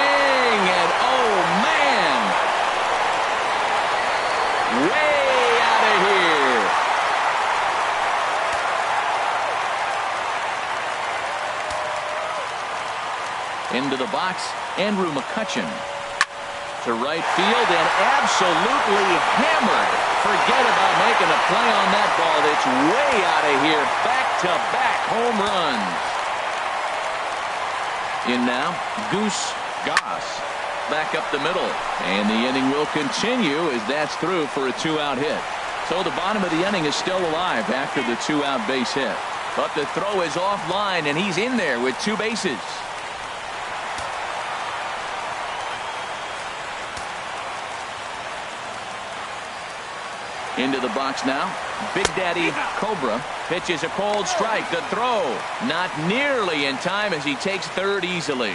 Speaker 1: and oh, man! Way out of here. Into the box, Andrew McCutchen. To right field and absolutely hammered. Forget about making a play on that ball. It's way out of here. Back-to-back home runs. In now, Goose Goss. Back up the middle. And the inning will continue as that's through for a 2-out hit. So the bottom of the inning is still alive after the 2-out base hit. But the throw is offline, and he's in there with 2 bases. Into the box now. Big Daddy Cobra pitches a cold strike. The throw not nearly in time as he takes third easily.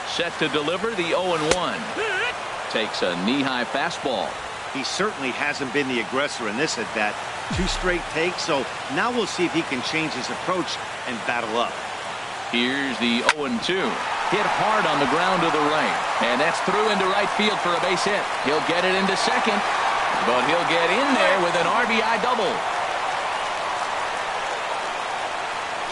Speaker 1: Set to deliver the 0-1. Takes a knee-high fastball.
Speaker 2: He certainly hasn't been the aggressor in this at-bat. 2 straight takes, so now we'll see if he can change his approach and battle up.
Speaker 1: Here's the 0-2. Hit hard on the ground to the right. And that's through into right field for a base hit. He'll get it into second. But he'll get in there with an RBI double.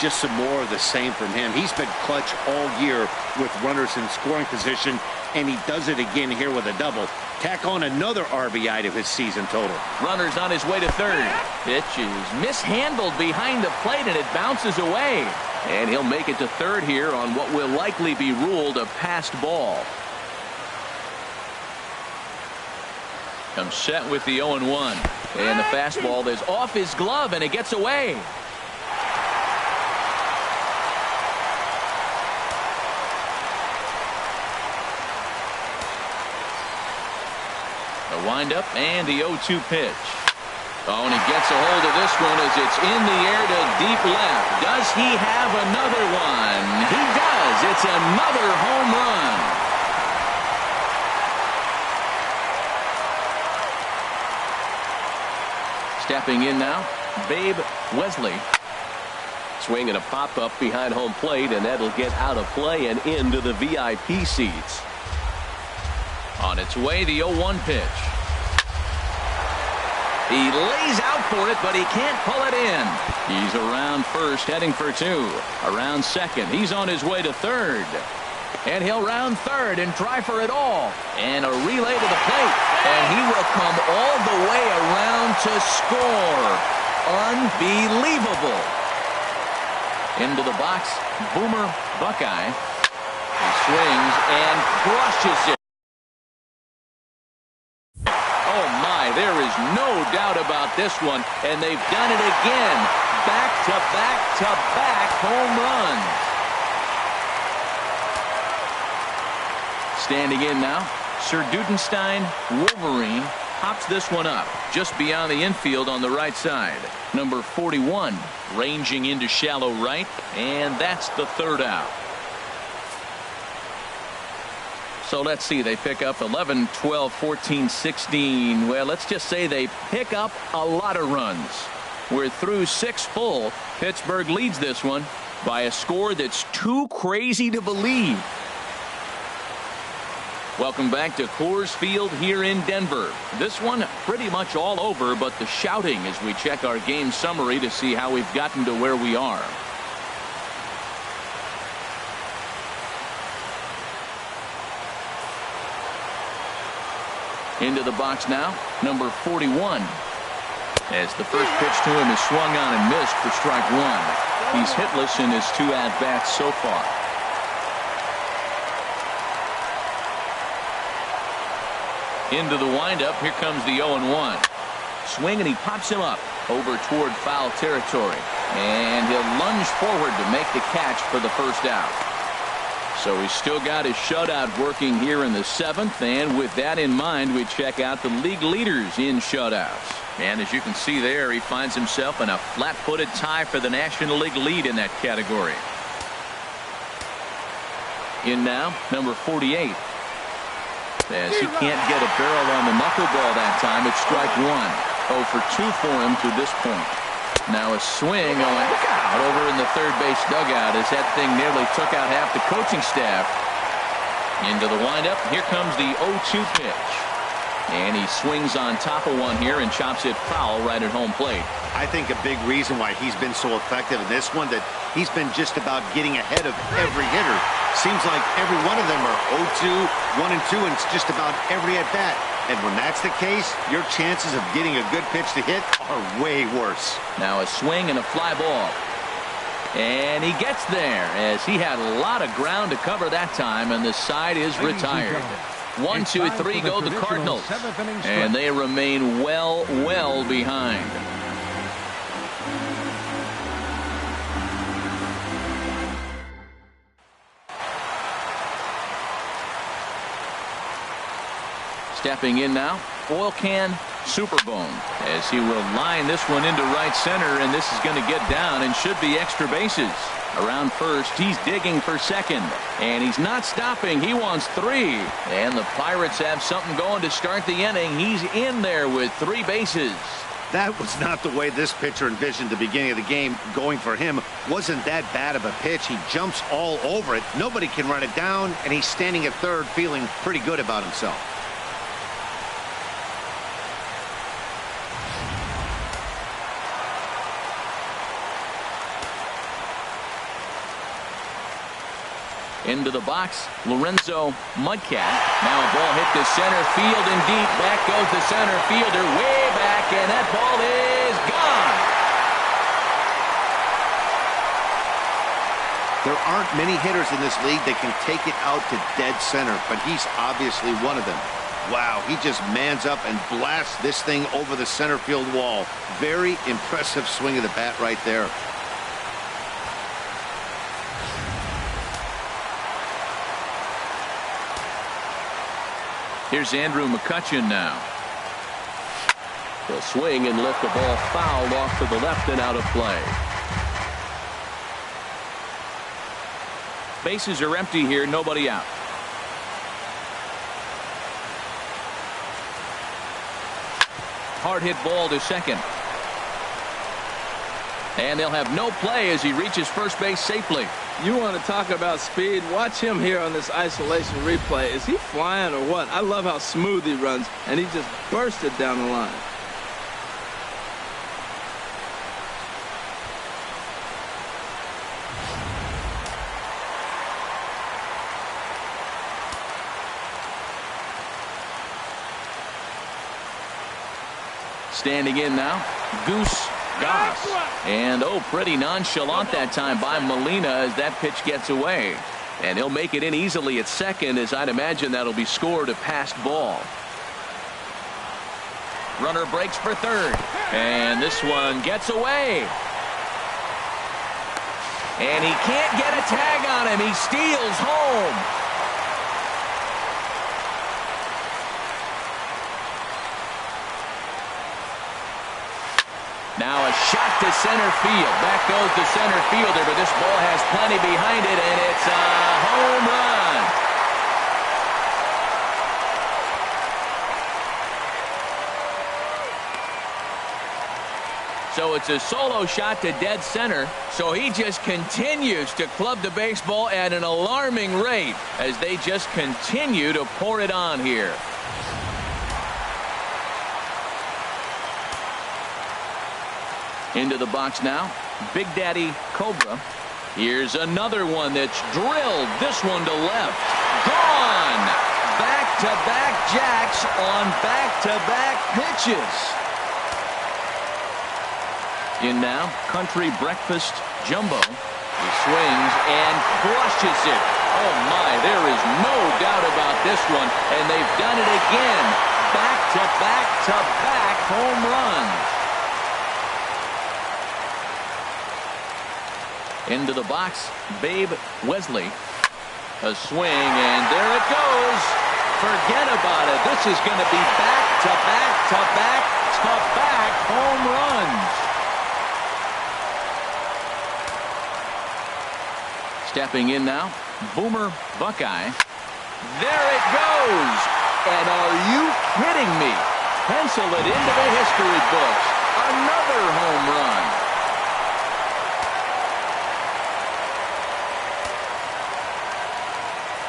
Speaker 2: Just some more of the same from him. He's been clutch all year with runners in scoring position, and he does it again here with a double. Tack on another RBI to his season total.
Speaker 1: Runner's on his way to third. Pitch is mishandled behind the plate, and it bounces away. And he'll make it to third here on what will likely be ruled a passed ball. Comes set with the 0-1. And the fastball is off his glove, and it gets away. The windup and the 0-2 pitch. Oh, and he gets a hold of this one as it's in the air to deep left. Does he have another one? He does. It's another home run. Stepping in now, Babe Wesley.
Speaker 5: Swing and a pop-up behind home plate, and that'll get out of play and into the VIP seats.
Speaker 1: On its way, the 0-1 pitch. He lays out for it, but he can't pull it in. He's around first, heading for 2. Around second. He's on his way to third. And he'll round third and try for it all. And a relay to the plate. And he will come all the way around to score. Unbelievable. Into the box, Boomer Buckeye. He swings and crushes it. Oh my, there is no doubt about this one, and they've done it again. Back-to-back-to-back home runs. Standing in now, Sir Dudenstein Wolverine pops this one up just beyond the infield on the right side. Number 41 ranging into shallow right, and that's the 3rd out. So let's see, they pick up 11, 12, 14, 16. Well, let's just say they pick up a lot of runs. We're through 6 full. Pittsburgh leads this one by a score that's too crazy to believe. Welcome back to Coors Field here in Denver. This one pretty much all over, but the shouting as we check our game summary to see how we've gotten to where we are. Into the box now, number 41. As the first pitch to him is swung on and missed for strike 1. He's hitless in his 2 at-bats so far. Into the windup, here comes the 0-1. Swing, and he pops him up over toward foul territory. And he'll lunge forward to make the catch for the first out. So he's still got his shutout working here in the 7th, and with that in mind, we check out the league leaders in shutouts. And as you can see there, he finds himself in a flat-footed tie for the National League lead in that category. In now, number 48. As he can't get a barrel on the knuckleball that time, it's strike 1. 0 for 2 for him to this point. Now a swing out over in the third base dugout as that thing nearly took out half the coaching staff. Into the windup. Here comes the 0-2 pitch. And he swings on top of one here and chops it foul right at home plate.
Speaker 2: I think a big reason why he's been so effective in this one, that he's been just about getting ahead of every hitter. Seems like every one of them are 0-2, 1-2, and it's just about every at-bat. And when that's the case, your chances of getting a good pitch to hit are way worse.
Speaker 1: Now a swing and a fly ball. And he gets there as he had a lot of ground to cover that time, and the side is retired. 1, 2, 3 go the Cardinals, and they remain well behind. Stepping in now, Oil Can Superbone, as he will line this one into right center, and this is going to get down and should be extra bases. Around first, he's digging for second, and he's not stopping. He wants 3, and the Pirates have something going to start the inning. He's in there with 3 bases.
Speaker 2: That was not the way this pitcher envisioned the beginning of the game. Going for him wasn't that bad of a pitch. He jumps all over it. Nobody can run it down, and he's standing at third feeling pretty good about himself.
Speaker 1: Into the box, Lorenzo Mudcat. Now a ball hit to center field and deep. Back goes the center fielder way back, and that ball is gone.
Speaker 2: There aren't many hitters in this league that can take it out to dead center, but he's obviously one of them. Wow, he just mans up and blasts this thing over the center field wall. Very impressive swing of the bat right there.
Speaker 1: Here's Andrew McCutchen now.
Speaker 5: He'll swing and lift the ball foul off to the left and out of play.
Speaker 1: Bases are empty here, nobody out. Hard hit ball to second. And they'll have no play as he reaches first base safely.
Speaker 3: You want to talk about speed? Watch him here on this isolation replay. Is he flying or what? I love how smooth he runs, and he just bursted down the line.
Speaker 1: Standing in now, Goose Goss. And pretty nonchalant that time by Molina as that pitch gets away. And he'll make it in easily at second, as I'd imagine that'll be scored a passed ball. Runner breaks for third. And this one gets away. And he can't get a tag on him. He steals home. Now a shot to center field. Back goes the center fielder, but this ball has plenty behind it, and it's a home run. So it's a solo shot to dead center. So he just continues to club the baseball at an alarming rate as they just continue to pour it on here. Into the box now, Big Daddy Cobra. Here's another one that's drilled. This one to left. Gone! Back-to-back jacks on back-to-back pitches. In now, Country Breakfast Jumbo. He swings and crushes it. Oh my, there is no doubt about this one. And they've done it again. Back-to-back-to-back home runs. Into the box, Babe Wesley. A swing, and there it goes. Forget about it. This is going to be back-to-back-to-back-to-back home runs. Stepping in now, Boomer Buckeye. There it goes. And are you kidding me? Pencil it into the history books. Another home run.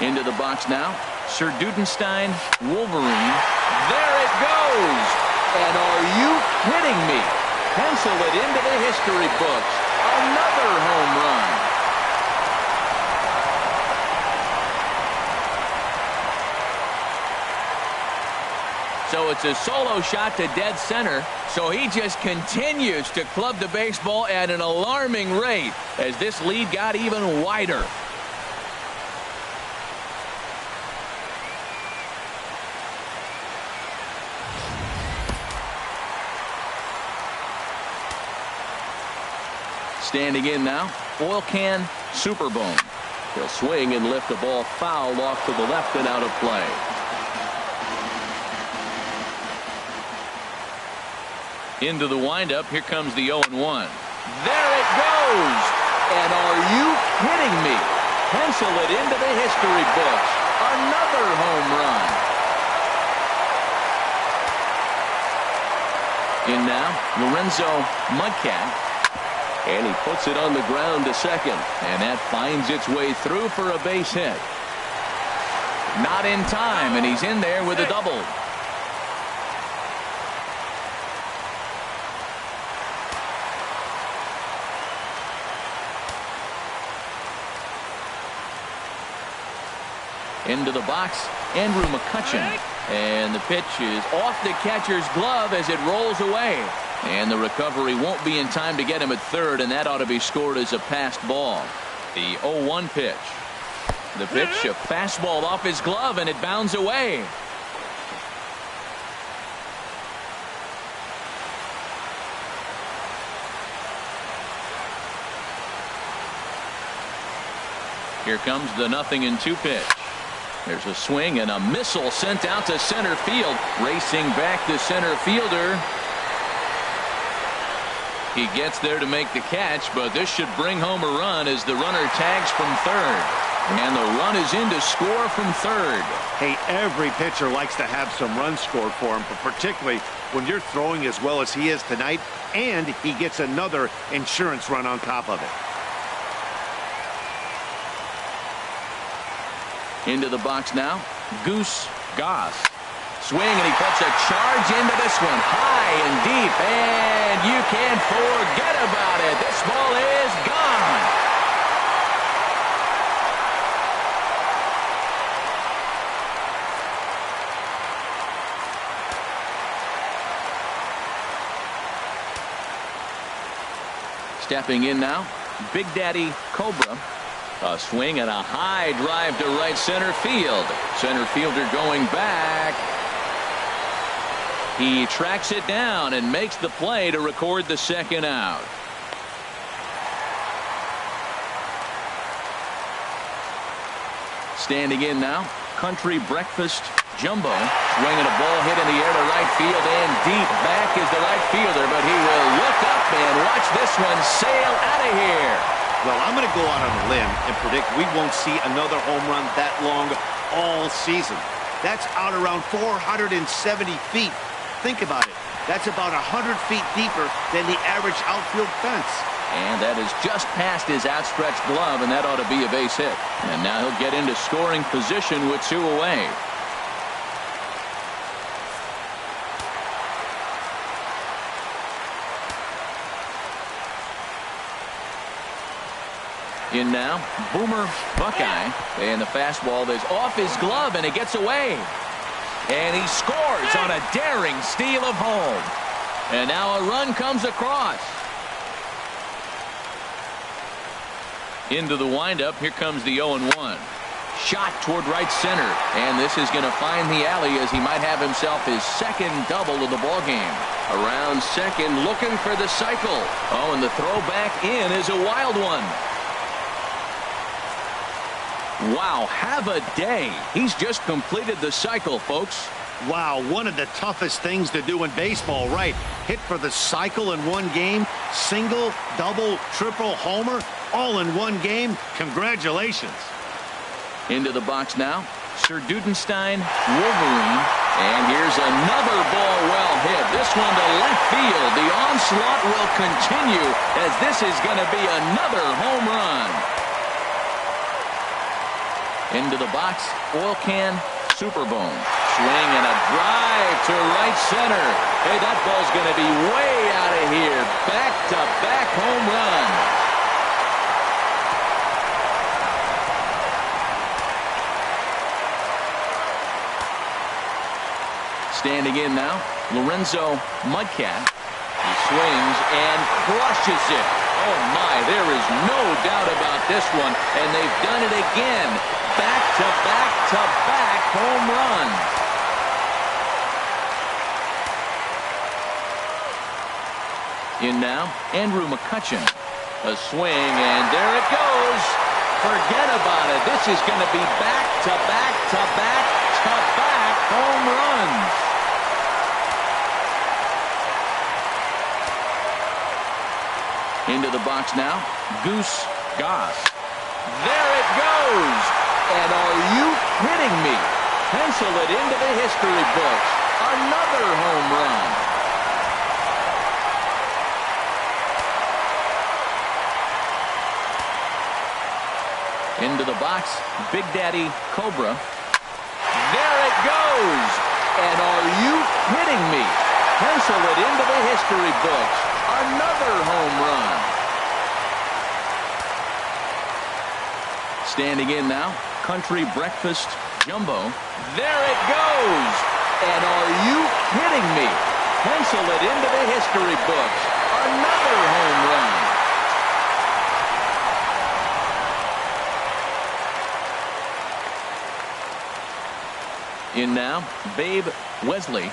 Speaker 1: Into the box now, Sir Dudenstein, Wolverine. There it goes. And are you kidding me? Pencil it into the history books. Another home run. So it's a solo shot to dead center. So he just continues to club the baseball at an alarming rate as this lead got even wider. Standing in now, Oil Can Superbone.
Speaker 5: He'll swing and lift the ball foul off to the left and out of play.
Speaker 1: Into the windup, here comes the 0-1. There it goes! And are you kidding me? Pencil it into the history books. Another home run. In now, Lorenzo Mudcat.
Speaker 5: And he puts it on the ground to second.
Speaker 1: And that finds its way through for a base hit. Not in time, and he's in there with a double. Into the box, Andrew McCutcheon. And the pitch is off the catcher's glove as it rolls away. And the recovery won't be in time to get him at third, and that ought to be scored as a passed ball. The 0-1 pitch. The pitch, a fastball off his glove, and it bounds away. Here comes the 0-2 pitch. There's a swing and a missile sent out to center field. Racing back to center fielder. He gets there to make the catch, but this should bring home a run as the runner tags from third. And the run is in to score from third.
Speaker 2: Hey, every pitcher likes to have some runs scored for him, but particularly when you're throwing as well as he is tonight, and he gets another insurance run on top of it.
Speaker 1: Into the box now, Goose Goss. Swing, and he puts a charge into this one, high and deep, and you can't forget about it. This ball is gone. Stepping in now, Big Daddy Cobra. A swing and a high drive to right center field. Center fielder going back. He tracks it down and makes the play to record the second out. Standing in now, Country Breakfast Jumbo. Swinging a ball hit in the air to right field, and deep back is the right fielder, but he will look up and watch this one sail out of here.
Speaker 2: Well, I'm going to go out on a limb and predict we won't see another home run that long all season. That's out around 470 feet. Think about it. That's about 100 feet deeper than the average outfield fence.
Speaker 1: And that is just past his outstretched glove, and that ought to be a base hit. And now he'll get into scoring position with two away. In now, Boomer Buckeye, and the fastball is off his glove, and it gets away. And he scores on a daring steal of home. And now a run comes across. Into the windup, here comes the 0-1. Shot toward right center, and this is going to find the alley as he might have himself his second double of the ballgame. Around second, looking for the cycle. Oh, and the throw back in is a wild one. Wow, have a day. He's just completed the cycle, folks.
Speaker 2: Wow, one of the toughest things to do in baseball, right? Hit for the cycle in one game, single, double, triple, homer, all in one game. Congratulations.
Speaker 1: Into the box now, Sir Dudenstein, Wolverine, and here's another ball well hit. This one to left field. The onslaught will continue as this is going to be another home run. Into the box, oil can, Superbone. Swing and a drive to right center. Hey, that ball's going to be way out of here. Back-to-back home run. Standing in now, Lorenzo Mudcat. He swings and crushes it. Oh, my, there is no doubt about this one. And they've done it again. Back-to-back-to-back home runs. In now, Andrew McCutchen. A swing, and there it goes. Forget about it. This is going to be back-to-back-to-back-to-back home runs. Into the box now, Goose Goss. There it goes. And are you kidding me? Pencil it into the history books. Another home run. Into the box, Big Daddy Cobra. There it goes. And are you kidding me? Pencil it into the history books. Another home run. Standing in now, Country Breakfast Jumbo. There it goes. And are you kidding me? Pencil it into the history books. Another home run. In now, Babe Wesley.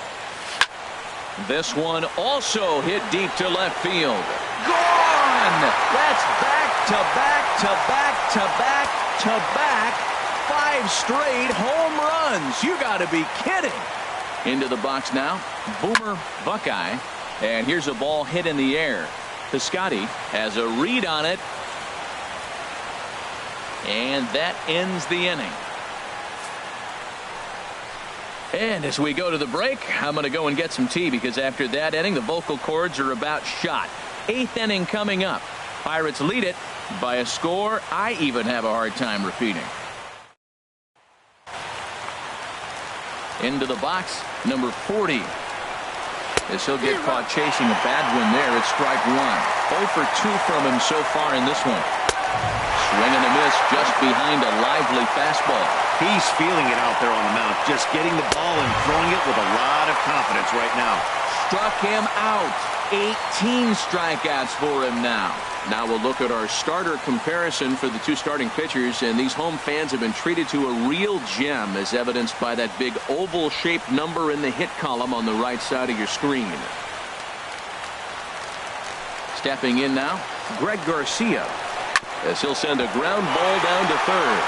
Speaker 1: This one also hit deep to left field. Gone! That's back-to-back-to-back-to-back-to-back. 5 straight home runs. You got to be kidding. Into the box now, Boomer Buckeye. And here's a ball hit in the air. Piscotty has a read on it. And that ends the inning. And as we go to the break, I'm going to go and get some tea because after that inning, the vocal cords are about shot. 8th inning coming up. Pirates lead it by a score I even have a hard time repeating. Into the box, number 40. As he'll get caught chasing a bad one there, it's strike 1. 0 for 2 from him so far in this one. Swing and a miss just behind a lively fastball.
Speaker 2: He's feeling it out there on the mound, just getting the ball and throwing it with a lot of confidence right now.
Speaker 1: Struck him out. 18 strikeouts for him now. Now we'll look at our starter comparison for the 2 starting pitchers, and these home fans have been treated to a real gem, as evidenced by that big oval-shaped number in the hit column on the right side of your screen. Stepping in now, Greg Garcia, as he'll send a ground ball down to third.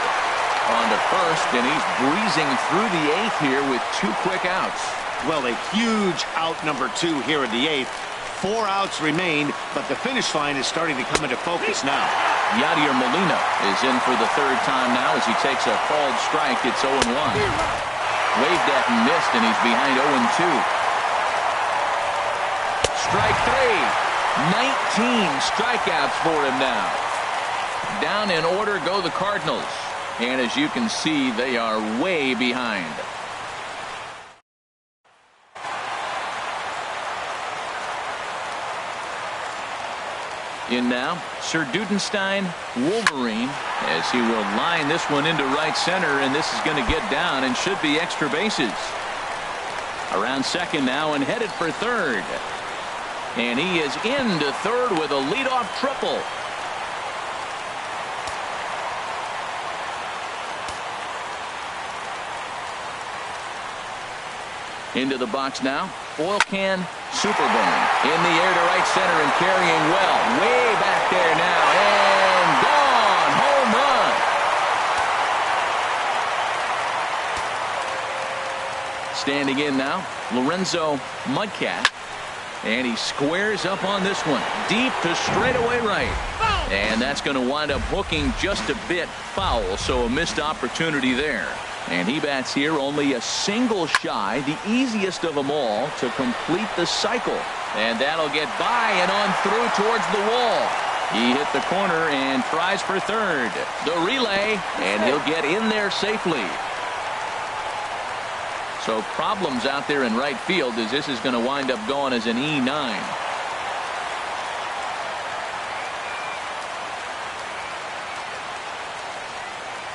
Speaker 1: On to first, and he's breezing through the 8th here with 2 quick outs.
Speaker 2: Well, a huge out number 2 here in the 8th. 4 outs remain, but the finish line is starting to come into focus now.
Speaker 1: Yadier Molina is in for the 3rd time now as he takes a called strike. It's 0-1. Waved at and missed, and he's behind 0-2. Strike 3. 19 strikeouts for him now. Down in order go the Cardinals. And as you can see, they are way behind. In now, Sir Dudenstein, Wolverine, as he will line this one into right center, and this is going to get down and should be extra bases. Around second now and headed for third. And he is into third with a leadoff triple. Into the box now, oil can, Superbone. In the air to right center and carrying well. Way back there now, and gone. Home run. Standing in now, Lorenzo Mudcat. And he squares up on this one. Deep to straightaway right. And that's going to wind up hooking just a bit foul, so a missed opportunity there. And he bats here only a single shy, the easiest of them all to complete the cycle. And that'll get by and on through towards the wall. He hit the corner and tries for third. The relay, and he'll get in there safely. So problems out there in right field as this is going to wind up going as an E9.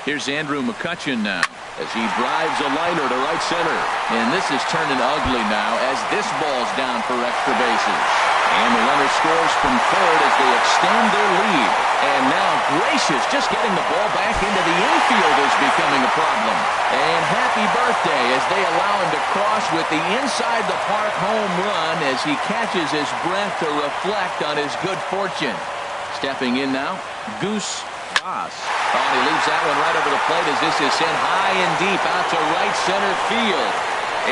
Speaker 1: Here's Andrew McCutchen now as he drives a liner to right center. And this is turning ugly now as this ball's down for extra bases. And the runner scores from third as they extend their lead. And now Gracious just getting the ball back into the infield is becoming a problem. And happy birthday as they allow him to cross with the inside the park home run as he catches his breath to reflect on his good fortune. Stepping in now, Goose Goss. Oh, and he leaves that one right over the plate as this is sent high and deep out to right center field.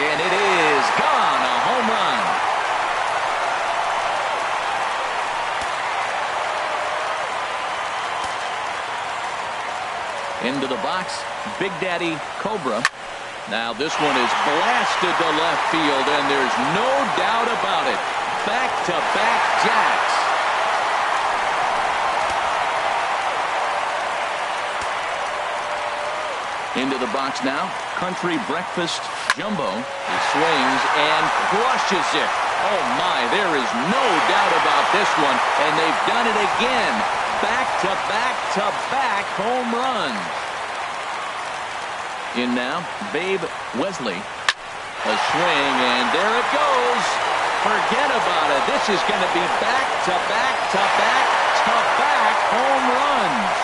Speaker 1: And it is gone, a home run. Into the box, Big Daddy Cobra. Now this one is blasted to left field, and there's no doubt about it. Back-to-back jacks. Into the box now, Country Breakfast Jumbo. He swings and crushes it. Oh my, there is no doubt about this one, and they've done it again. Back-to-back-to-back home runs. In now, Babe Wesley. A swing, and there it goes. Forget about it. This is going to be back-to-back-to-back-to-back home runs.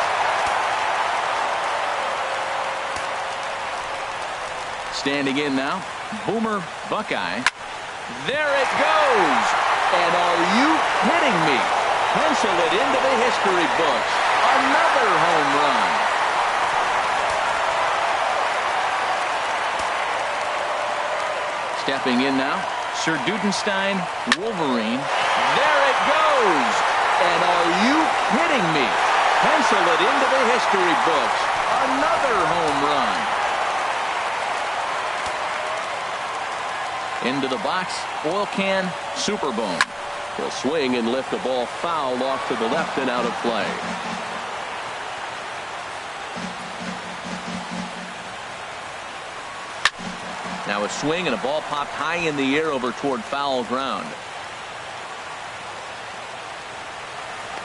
Speaker 1: Standing in now, Boomer Buckeye. There it goes. And are you kidding me? Pencil it into the history books. Another home run. Stepping in now, Sir Dudenstein Wolverine. There it goes. And are you kidding me? Pencil it into the history books. Another home run. Into the box, Oil Can Superbone.
Speaker 5: He'll swing and lift the ball foul off to the left and out of play.
Speaker 1: Now a swing and a ball popped high in the air over toward foul ground.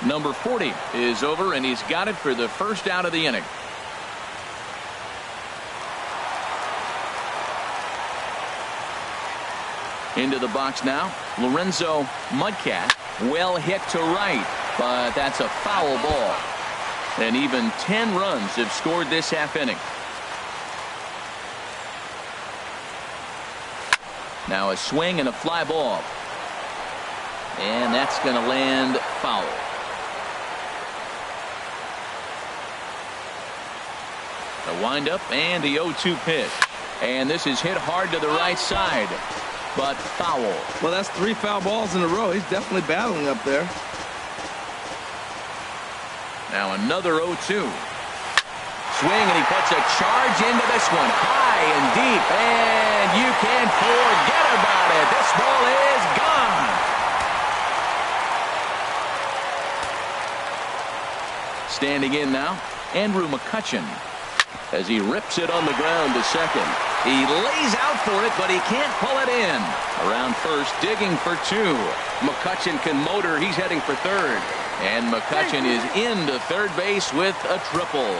Speaker 1: Number 40 is over, and he's got it for the first out of the inning. Into the box now, Lorenzo Mudcat. Well hit to right, but that's a foul ball. And even 10 runs have scored this half inning. Now a swing and a fly ball. And that's going to land foul. The windup and the 0-2 pitch. And this is hit hard to the right side. But foul.
Speaker 3: Well, that's 3 foul balls in a row. He's definitely battling up there.
Speaker 1: Now another 0-2. Swing, and he puts a charge into this one. High and deep, and you can't forget about it. This ball is gone. Standing in now, Andrew McCutchen. As he rips it on the ground to second. He lays out for it, but he can't pull it in. Around first, digging for 2. McCutchen can motor. He's heading for third. And McCutchen is into third base with a triple.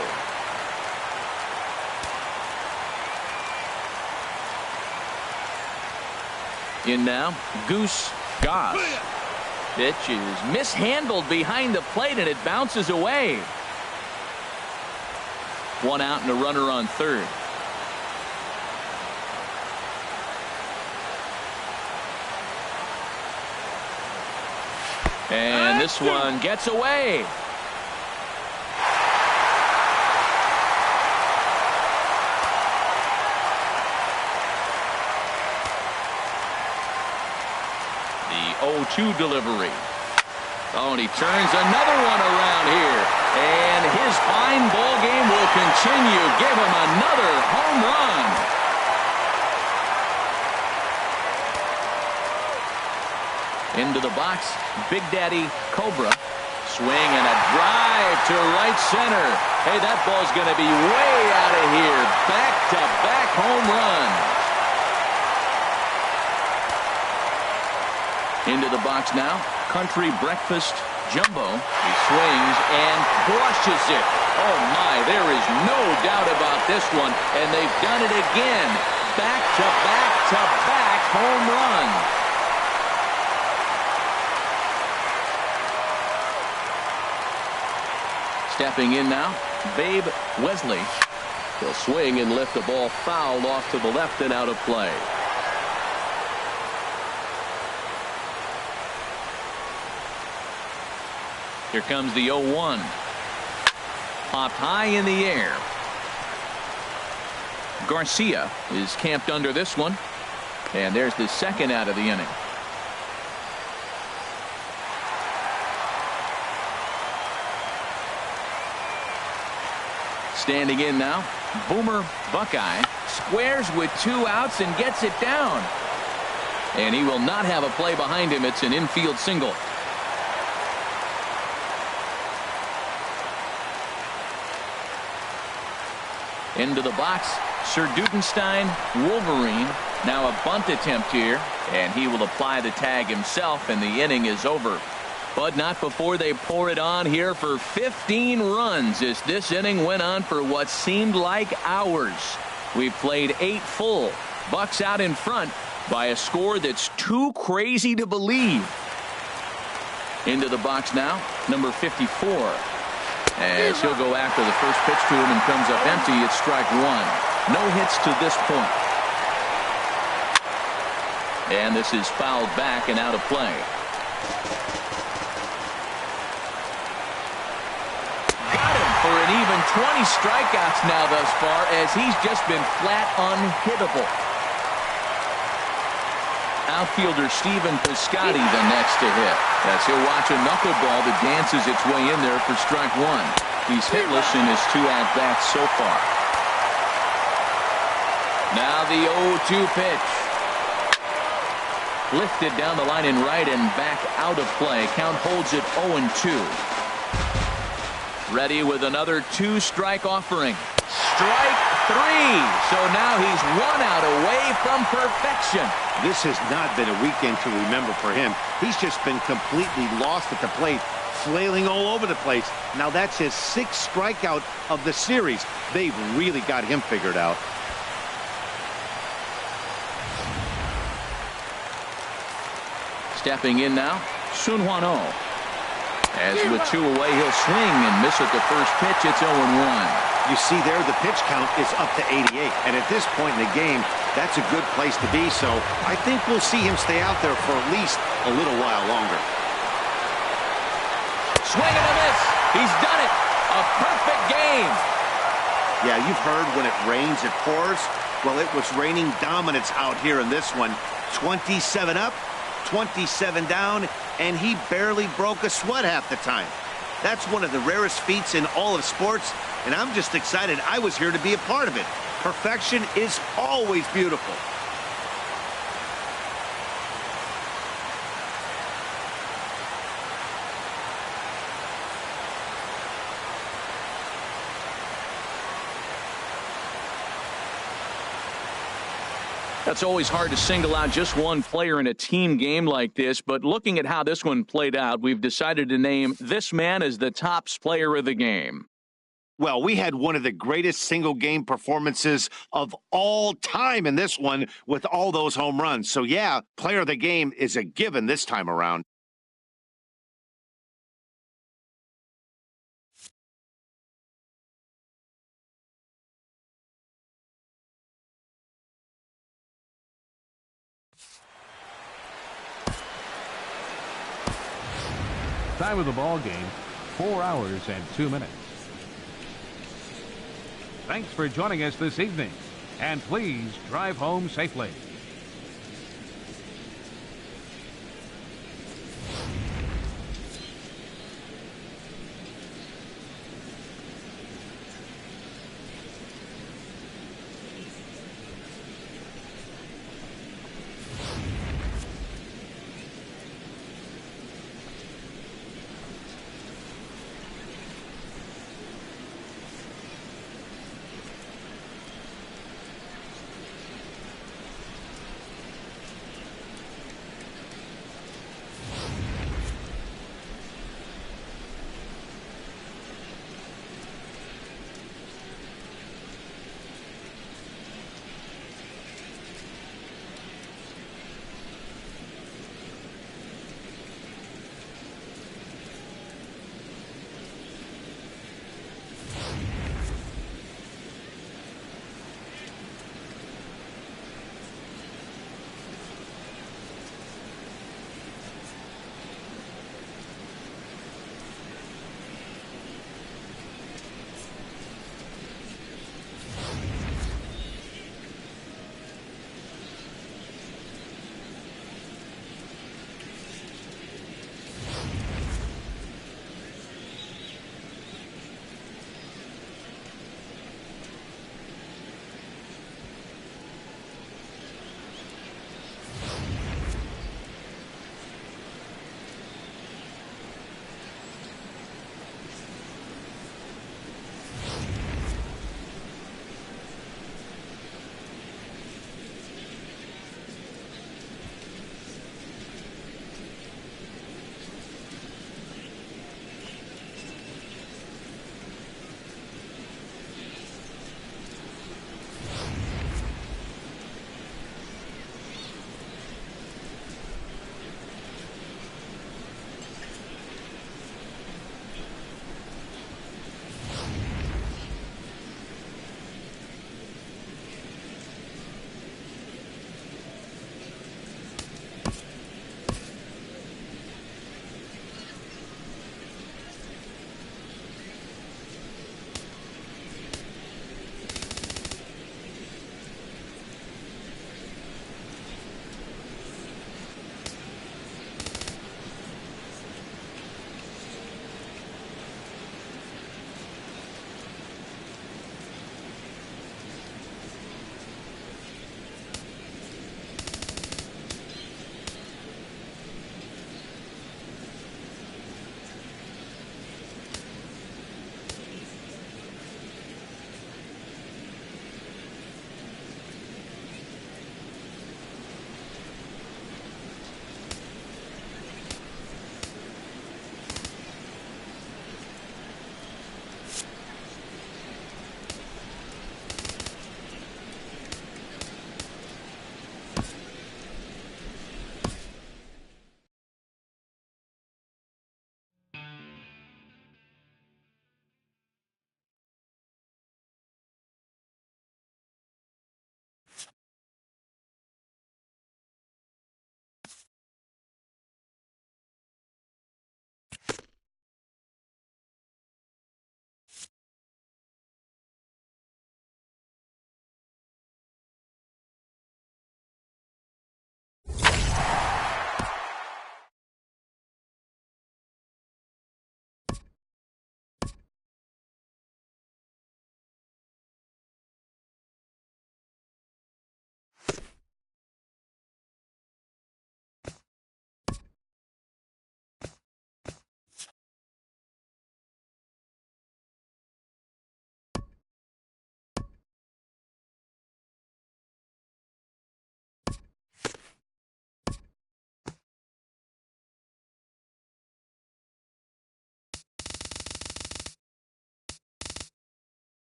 Speaker 1: In now, Goose Goss. Pitch is mishandled behind the plate, and it bounces away. 1 out and a runner on third. And this one gets away. 0-2 delivery. Oh, and he turns another one around here. And his fine ball game will continue. Give him another home run. Into the box, Big Daddy Cobra. Swing and a drive to right center. Hey, that ball's going to be way out of here. Back-to-back home runs. Into the box now, Country Breakfast Jumbo. He swings and crushes it. Oh, my, there is no doubt about this one. And they've done it again. Back-to-back-to-back home runs. Stepping in now, Babe Wesley.
Speaker 5: He'll swing and lift the ball foul off to the left and out of play.
Speaker 1: Here comes the 0-1. Popped high in the air. Garcia is camped under this one. And there's the second out of the inning. Standing in now, Boomer Buckeye squares with 2 outs and gets it down. And he will not have a play behind him. It's an infield single. Into the box, Sir Dudenstein, Wolverine. Now a bunt attempt here, and he will apply the tag himself, and the inning is over. But not before they pour it on here for 15 runs as this inning went on for what seemed like hours. We played 8 full. Bucks out in front by a score that's too crazy to believe. Into the box now, number 54. As he'll go after the first pitch to him and comes up empty, it's strike 1. No hits to this point. And this is fouled back and out of play. For an even 20 strikeouts now thus far, as he's just been flat unhittable. Outfielder Stephen Piscotty the next to hit, as he'll watch a knuckleball that dances its way in there for strike 1. He's hitless in his 2 at-bats so far. Now the 0-2 pitch. Lifted down the line in right and back out of play. Count holds it 0-2. Ready with another 2-strike offering. Strike 3. So now he's 1 out away from perfection.
Speaker 2: This has not been a weekend to remember for him. He's just been completely lost at the plate, flailing all over the place. Now that's his 6th strikeout of the series. They've really got him figured out.
Speaker 1: Stepping in now, Sun Hwan Oh. As with 2 away, he'll swing and miss at the first pitch. It's 0-1.
Speaker 2: You see there, the pitch count is up to 88. And at this point in the game, that's a good place to be. So I think we'll see him stay out there for at least a little while longer.
Speaker 1: Swing and a miss. He's done it. A perfect game.
Speaker 2: Yeah, you've heard when it rains, it pours. Well, it was raining dominance out here in this one. 27 up, 27 down, and he barely broke a sweat half the time. That's one of the rarest feats in all of sports, and I'm just excited I was here to be a part of it. Perfection is always beautiful.
Speaker 1: It's always hard to single out just one player in a team game like this, but looking at how this one played out, we've decided to name this man as the tops player of the game.
Speaker 2: Well, we had one of the greatest single-game performances of all time in this one with all those home runs. So, yeah, player of the game is a given this time around.
Speaker 4: Time of the ball game, 4 hours and 2 minutes. Thanks for joining us this evening, and please drive home safely.